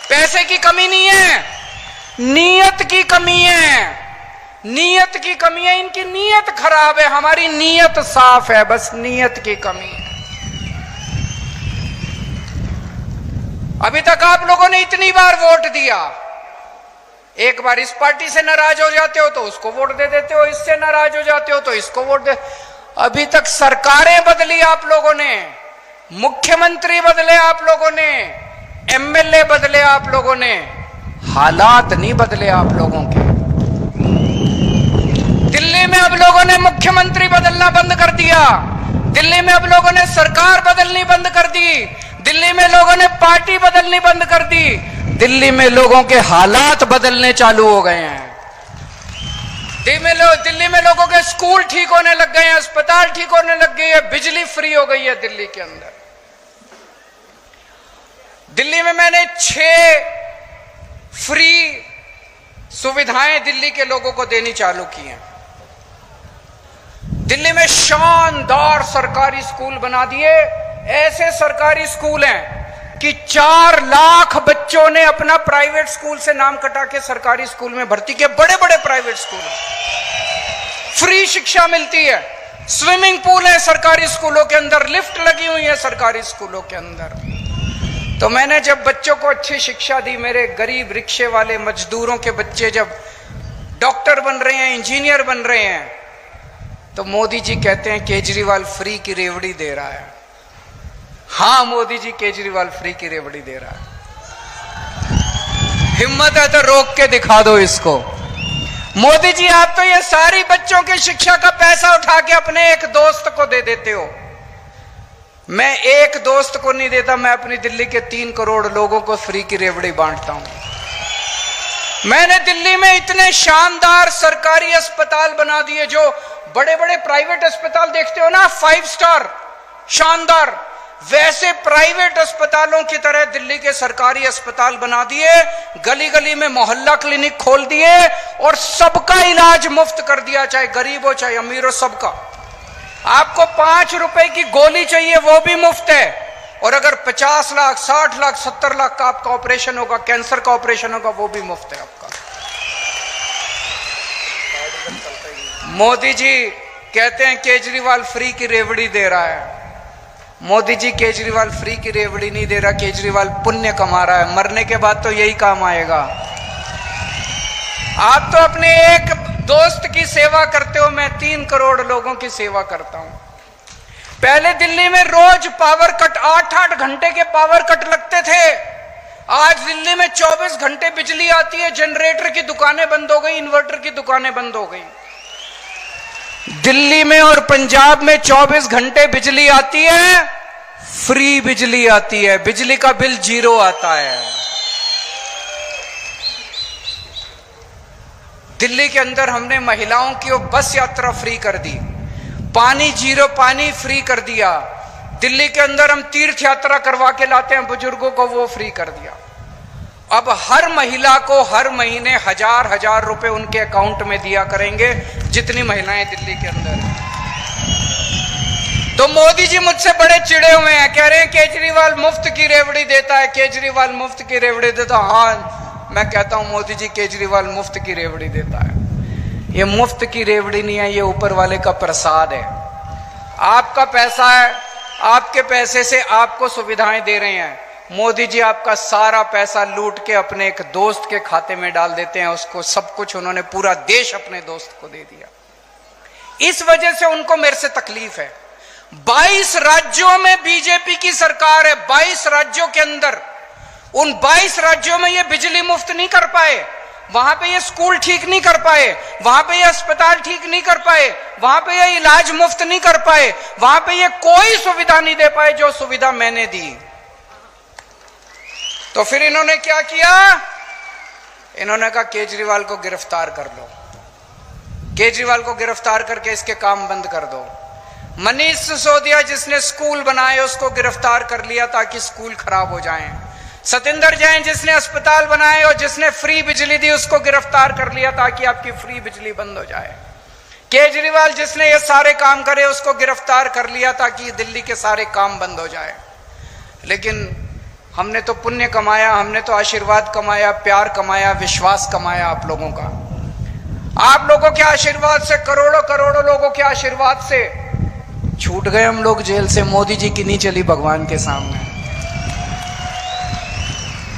पैसे की कमी नहीं है, नीयत की कमी है, नीयत की कमी है। इनकी नीयत खराब है, हमारी नीयत साफ है, बस नीयत की कमी है। अभी तक आप लोगों ने इतनी बार वोट दिया, एक बार इस पार्टी से नाराज हो जाते हो तो उसको वोट दे देते हो, इससे नाराज हो जाते हो तो इसको वोट दे। अभी तक सरकारें बदली आप लोगों ने, मुख्यमंत्री बदले आप लोगों ने, एमएलए बदले आप लोगों ने, हालात नहीं बदले आप लोगों के। दिल्ली में अब लोगों ने मुख्यमंत्री बदलना बंद कर दिया, दिल्ली में अब लोगों ने सरकार बदलनी बंद कर दी, दिल्ली में लोगों ने पार्टी बदलनी बंद कर दी, दिल्ली में लोगों के हालात बदलने चालू हो गए हैं। दिल्ली में लोगों के स्कूल ठीक होने लग गए हैं, अस्पताल ठीक होने लग गई है, बिजली फ्री हो गई है दिल्ली के अंदर। दिल्ली में मैंने 6 फ्री सुविधाएं दिल्ली के लोगों को देनी चालू की हैं। दिल्ली में शानदार सरकारी स्कूल बना दिए। ऐसे सरकारी स्कूल हैं कि 4 लाख बच्चों ने अपना प्राइवेट स्कूल से नाम कटा के सरकारी स्कूल में भर्ती किया। बड़े बड़े प्राइवेट स्कूल, फ्री शिक्षा मिलती है, स्विमिंग पूल है सरकारी स्कूलों के अंदर, लिफ्ट लगी हुई है सरकारी स्कूलों के अंदर। तो मैंने जब बच्चों को अच्छी शिक्षा दी, मेरे गरीब रिक्शे वाले मजदूरों के बच्चे जब डॉक्टर बन रहे हैं, इंजीनियर बन रहे हैं, तो मोदी जी कहते हैं केजरीवाल फ्री की रेवड़ी दे रहा है। हाँ, मोदी जी केजरीवाल फ्री की रेवड़ी दे रहा है। हिम्मत है तो रोक के दिखा दो इसको। मोदी जी, आप तो ये सारी बच्चों की शिक्षा का पैसा उठा के अपने एक दोस्त को दे देते हो। मैं एक दोस्त को नहीं देता, मैं अपनी दिल्ली के 3 करोड़ लोगों को फ्री की रेवड़ी बांटता हूं। मैंने दिल्ली में इतने शानदार सरकारी अस्पताल बना दिए, जो बड़े बड़े प्राइवेट अस्पताल देखते हो ना, 5 स्टार शानदार, वैसे प्राइवेट अस्पतालों की तरह दिल्ली के सरकारी अस्पताल बना दिए, गली गली में मोहल्ला क्लिनिक खोल दिए और सबका इलाज मुफ्त कर दिया, चाहे गरीब हो चाहे अमीर हो, सबका। आपको 5 रुपए की गोली चाहिए वो भी मुफ्त है, और अगर 50 लाख 60 लाख 70 लाख का आपका ऑपरेशन होगा, कैंसर का ऑपरेशन होगा, वो भी मुफ्त है आपका। मोदी जी कहते हैं केजरीवाल फ्री की रेवड़ी दे रहा है। मोदी जी केजरीवाल फ्री की रेवड़ी नहीं दे रहा, केजरीवाल पुण्य कमा रहा है। मरने के बाद तो यही काम आएगा। आप तो अपने एक दोस्त की सेवा करते हो, मैं 3 करोड़ लोगों की सेवा करता हूं। पहले दिल्ली में रोज पावर कट, 8-8 घंटे के पावर कट लगते थे। आज दिल्ली में 24 घंटे बिजली आती है, जनरेटर की दुकानें बंद हो गई, इन्वर्टर की दुकानें बंद हो गई। दिल्ली में और पंजाब में 24 घंटे बिजली आती है, फ्री बिजली आती है, बिजली का बिल 0 आता है। दिल्ली के अंदर हमने महिलाओं की बस यात्रा फ्री कर दी, पानी 0 पानी फ्री कर दिया। दिल्ली के अंदर हम तीर्थ यात्रा करवा के लाते हैं बुजुर्गों को, वो फ्री कर दिया। अब हर महिला को हर महीने 1000 रुपए उनके अकाउंट में दिया करेंगे, जितनी महिलाएं दिल्ली के अंदर हैं। तो मोदी जी मुझसे बड़े चिड़े हुए हैं, कह रहे हैं केजरीवाल मुफ्त की रेवड़ी देता है, केजरीवाल मुफ्त की रेवड़ी देता है। हाँ, मैं कहता हूं मोदी जी केजरीवाल मुफ्त की रेवड़ी देता है। ये मुफ्त की रेवड़ी नहीं है, ये ऊपर वाले का प्रसाद है। आपका पैसा है, आपके पैसे से आपको सुविधाएं दे रहे हैं। मोदी जी आपका सारा पैसा लूट के अपने एक दोस्त के खाते में डाल देते हैं, उसको सब कुछ, उन्होंने पूरा देश अपने दोस्त को दे दिया। इस वजह से उनको मेरे से तकलीफ है। 22 राज्यों में बीजेपी की सरकार है, 22 राज्यों के अंदर, उन 22 राज्यों में ये बिजली मुफ्त नहीं कर पाए, वहां पे ये स्कूल ठीक नहीं कर पाए, वहां पे ये अस्पताल ठीक नहीं कर पाए, वहां पे ये इलाज मुफ्त नहीं कर पाए, वहां पे ये कोई सुविधा नहीं दे पाए जो सुविधा मैंने दी। तो फिर इन्होंने क्या किया? इन्होंने कहा केजरीवाल को गिरफ्तार कर लो, केजरीवाल को गिरफ्तार करके इसके काम बंद कर दो। मनीष सिसोदिया जिसने स्कूल बनाए उसको गिरफ्तार कर लिया ताकि स्कूल खराब हो जाएं। सतिंदर जैन जिसने अस्पताल बनाए और जिसने फ्री बिजली दी उसको गिरफ्तार कर लिया ताकि आपकी फ्री बिजली बंद हो जाए। केजरीवाल जिसने ये सारे काम करे उसको गिरफ्तार कर लिया ताकि दिल्ली के सारे काम बंद हो जाए। लेकिन हमने तो पुण्य कमाया, हमने तो आशीर्वाद कमाया, प्यार कमाया, विश्वास कमाया आप लोगों का। आप लोगों के आशीर्वाद से, करोड़ों करोड़ों लोगों के आशीर्वाद से छूट गए हम लोग जेल से। मोदी जी की नहीं चली भगवान के सामने,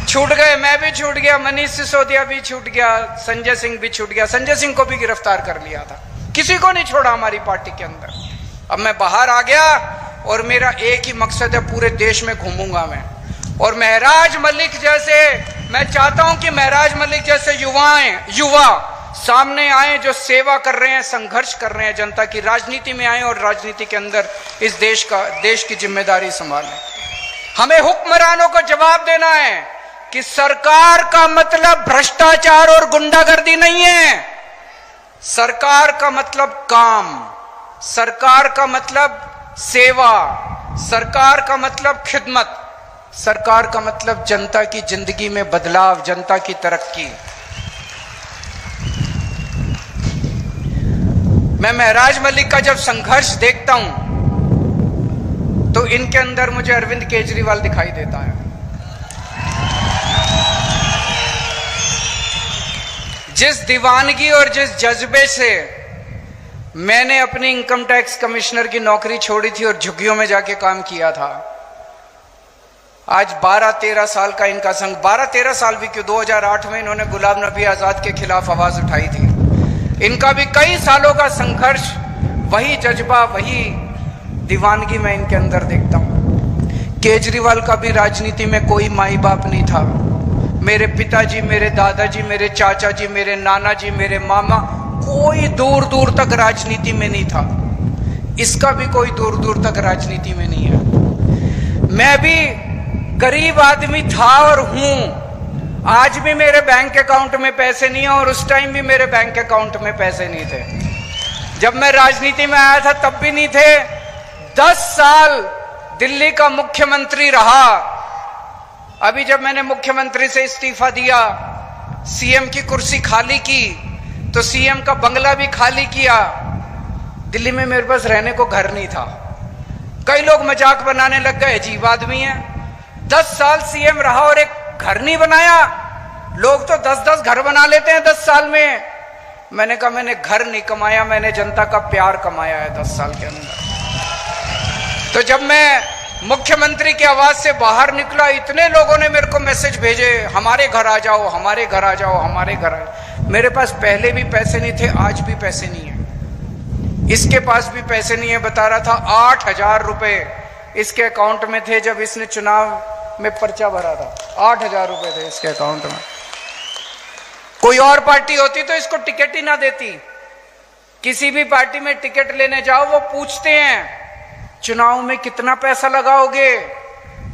छूट गए। मैं भी छूट गया, मनीष सिसोदिया भी छूट गया, संजय सिंह भी छूट गया। संजय सिंह को भी गिरफ्तार कर लिया था, किसी को नहीं छोड़ा हमारी पार्टी के अंदर। अब मैं बाहर आ गया और मेरा एक ही मकसद है, पूरे देश में घूमूंगा मैं। और महराज मलिक जैसे, मैं चाहता हूं कि महराज मलिक जैसे युवा सामने आए जो सेवा कर रहे हैं, संघर्ष कर रहे हैं जनता की, राजनीति में आए और राजनीति के अंदर इस देश की जिम्मेदारी संभालें। हमें हुक्मरानों को जवाब देना है कि सरकार का मतलब भ्रष्टाचार और गुंडागर्दी नहीं है। सरकार का मतलब काम, सरकार का मतलब सेवा, सरकार का मतलब खिदमत, सरकार का मतलब जनता की जिंदगी में बदलाव, जनता की तरक्की। मैं महराज मलिक का जब संघर्ष देखता हूं तो इनके अंदर मुझे अरविंद केजरीवाल दिखाई देता है। जिस दीवानगी और जिस जज्बे से मैंने अपनी इनकम टैक्स कमिश्नर की नौकरी छोड़ी थी और झुग्गियों में जाके काम किया था, आज 12-13 साल का इनका संघ, 12-13 साल भी क्यों, 2008 में इन्होंने गुलाम नबी आजाद के खिलाफ आवाज उठाई थी। इनका भी कई सालों का संघर्ष, वही जज्बा, वही दीवानगी मैं इनके अंदर देखता हूं। केजरीवाल का भी राजनीति में कोई माई बाप नहीं था। मेरे पिताजी, मेरे दादाजी, मेरे चाचा जी, मेरे नाना जी, मेरे मामा, कोई दूर दूर तक राजनीति में नहीं था। इसका भी कोई दूर दूर तक राजनीति में नहीं है। मैं भी गरीब आदमी था और हूं। आज भी मेरे बैंक अकाउंट में पैसे नहीं है और उस टाइम भी मेरे बैंक अकाउंट में पैसे नहीं थे। जब मैं राजनीति में आया था तब भी नहीं थे। 10 साल दिल्ली का मुख्यमंत्री रहा। अभी जब मैंने मुख्यमंत्री से इस्तीफा दिया, सीएम की कुर्सी खाली की, तो सीएम का बंगला भी खाली किया। दिल्ली में मेरे पास रहने को घर नहीं था। कई लोग मजाक बनाने लग गए, अजीब आदमी है, 10 साल सीएम रहा और एक घर नहीं बनाया। लोग तो 10-10 घर बना लेते हैं 10 साल में। मैंने कहा मैंने घर नहीं कमाया, मैंने जनता का प्यार कमाया है 10 साल के अंदर। तो जब मैं मुख्यमंत्री की आवाज से बाहर निकला, इतने लोगों ने मेरे को मैसेज भेजे, हमारे घर आ जाओ, हमारे घर आ जाओ, हमारे घर आ जाओ। मेरे पास पहले भी पैसे नहीं थे, आज भी पैसे नहीं है। इसके पास भी पैसे नहीं है। बता रहा था 8,000 रुपए इसके अकाउंट में थे जब इसने चुनाव में पर्चा भरा था। 8,000 रुपए थे इसके अकाउंट में। कोई और पार्टी होती तो इसको टिकट ही ना देती। किसी भी पार्टी में टिकट लेने जाओ, वो पूछते हैं चुनाव में कितना पैसा लगाओगे,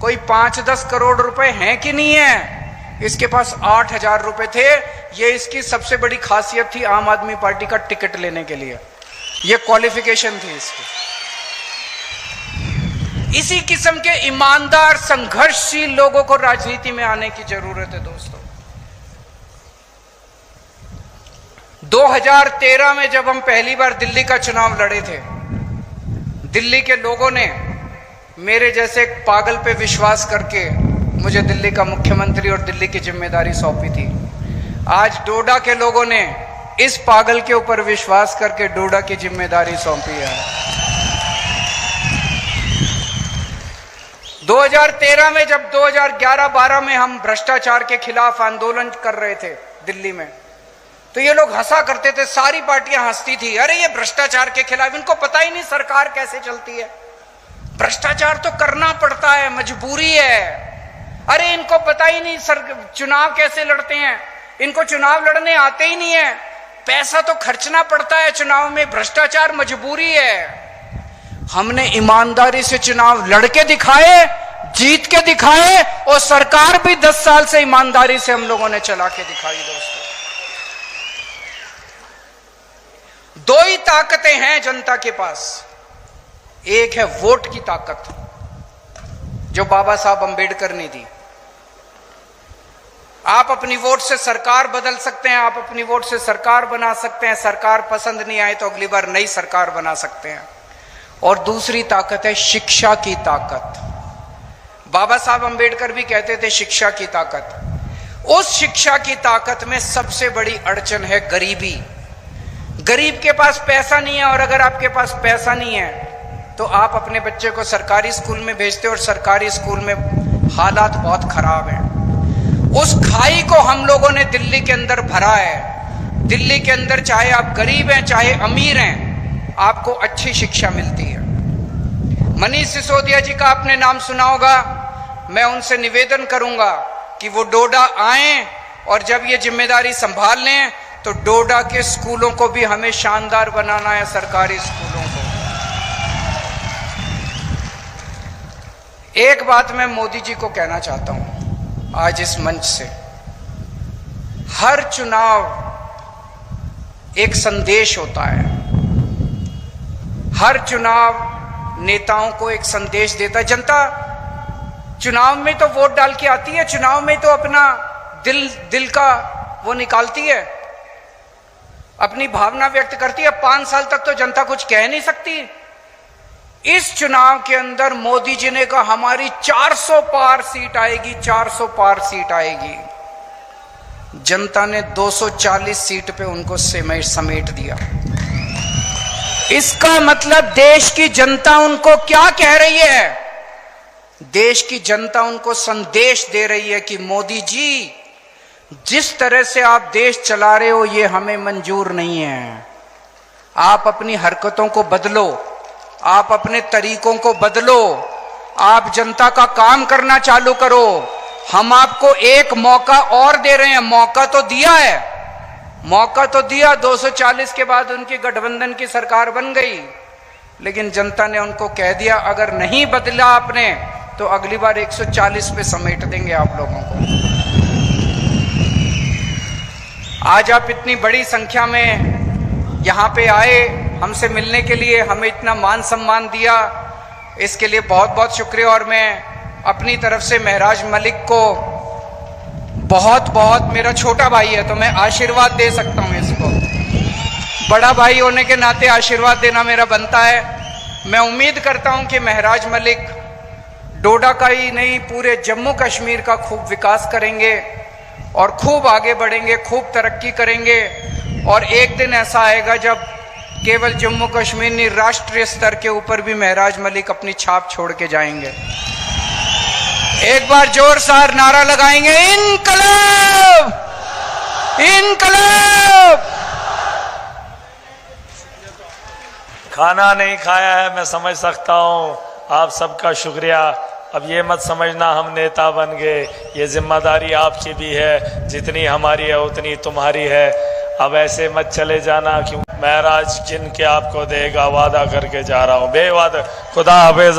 कोई 5-10 करोड़ रुपए हैं कि नहीं है। इसके पास 8,000 रुपए थे। ये इसकी सबसे बड़ी खासियत थी आम आदमी पार्टी का टिकट लेने के लिए। ये क्वालिफिकेशन थी इसकी। इसी किस्म के ईमानदार संघर्षशील लोगों को राजनीति में आने की जरूरत है दोस्तों। 2013 में जब हम पहली बार दिल्ली का चुनाव लड़े थे, दिल्ली के लोगों ने मेरे जैसे एक पागल पे विश्वास करके मुझे दिल्ली का मुख्यमंत्री और दिल्ली की जिम्मेदारी सौंपी थी। आज डोडा के लोगों ने इस पागल के ऊपर विश्वास करके डोडा की जिम्मेदारी सौंपी है। 2013 में जब 2011-12 में हम भ्रष्टाचार के खिलाफ आंदोलन कर रहे थे दिल्ली में, तो ये लोग हंसा करते थे, सारी पार्टियां हंसती थी, अरे ये भ्रष्टाचार के खिलाफ, इनको पता ही नहीं सरकार कैसे चलती है। भ्रष्टाचार तो करना पड़ता है, मजबूरी है। अरे इनको पता ही नहीं चुनाव कैसे लड़ते हैं, इनको चुनाव लड़ने आते ही नहीं है। पैसा तो खर्चना पड़ता है चुनाव में, भ्रष्टाचार मजबूरी है। हमने ईमानदारी से चुनाव लड़के दिखाए, जीत के दिखाए, और सरकार भी 10 साल से ईमानदारी से हम लोगों ने चला के दिखाई। दोस्तों, 2 ही ताकतें हैं जनता के पास। एक है वोट की ताकत, जो बाबा साहब अंबेडकर ने दी। आप अपनी वोट से सरकार बदल सकते हैं, आप अपनी वोट से सरकार बना सकते हैं। सरकार पसंद नहीं आए तो अगली बार नई सरकार बना सकते हैं। और दूसरी ताकत है शिक्षा की ताकत। बाबा साहब अंबेडकर भी कहते थे शिक्षा की ताकत। उस शिक्षा की ताकत में सबसे बड़ी अड़चन है गरीबी। गरीब के पास पैसा नहीं है, और अगर आपके पास पैसा नहीं है तो आप अपने बच्चे को सरकारी स्कूल में भेजते हो, और सरकारी स्कूल में हालात बहुत खराब हैं। उस खाई को हम लोगों ने दिल्ली के अंदर भरा है। दिल्ली के अंदर चाहे आप गरीब हैं चाहे अमीर हैं, आपको अच्छी शिक्षा मिलती है। मनीष सिसोदिया जी का आपने नाम सुना होगा। मैं उनसे निवेदन करूंगा कि वो डोडा आएं, और जब ये जिम्मेदारी संभाल लें तो डोडा के स्कूलों को भी हमें शानदार बनाना है, सरकारी स्कूलों को। एक बात मैं मोदी जी को कहना चाहता हूं आज इस मंच से। हर चुनाव एक संदेश होता है। हर चुनाव नेताओं को एक संदेश देता है। जनता चुनाव में तो वोट डाल के आती है, चुनाव में तो अपना दिल का वो निकालती है, अपनी भावना व्यक्त करती है। 5 साल तक तो जनता कुछ कह नहीं सकती। इस चुनाव के अंदर मोदी जी ने कहा हमारी 400 पार सीट आएगी, 400 पार सीट आएगी। जनता ने 240 सीट पे उनको समेट दिया। इसका मतलब देश की जनता उनको क्या कह रही है? देश की जनता उनको संदेश दे रही है कि मोदी जी, जिस तरह से आप देश चला रहे हो ये हमें मंजूर नहीं है। आप अपनी हरकतों को बदलो, आप अपने तरीकों को बदलो, आप जनता का काम करना चालू करो। हम आपको एक मौका और दे रहे हैं। मौका तो दिया है, मौका तो दिया। 240 के बाद उनकी गठबंधन की सरकार बन गई, लेकिन जनता ने उनको कह दिया अगर नहीं बदला आपने तो अगली बार 140 पे समेट देंगे आप लोगों को। आज आप इतनी बड़ी संख्या में यहाँ पे आए हमसे मिलने के लिए, हमें इतना मान सम्मान दिया, इसके लिए बहुत बहुत शुक्रिया। और मैं अपनी तरफ से महराज मलिक को बहुत बहुत, मेरा छोटा भाई है तो मैं आशीर्वाद दे सकता हूं इसको, बड़ा भाई होने के नाते आशीर्वाद देना मेरा बनता है। मैं उम्मीद करता हूं कि महराज मलिक डोडा का ही नहीं पूरे जम्मू कश्मीर का खूब विकास करेंगे और खूब आगे बढ़ेंगे, खूब तरक्की करेंगे। और एक दिन ऐसा आएगा जब केवल जम्मू कश्मीर नहीं, राष्ट्रीय स्तर के ऊपर भी महराज मलिक अपनी छाप छोड़ के जाएंगे। एक बार जोरदार नारा लगाएंगे, इनकलाब, इनकलाब। खाना नहीं खाया है, मैं समझ सकता हूं। आप सबका शुक्रिया। अब ये मत समझना हम नेता बन गए, ये जिम्मेदारी आपकी भी है, जितनी हमारी है उतनी तुम्हारी है। अब ऐसे मत चले जाना, क्यों महराज जिनके आपको देगा वादा करके जा रहा हूं, बेवादा। खुदा हाफिज।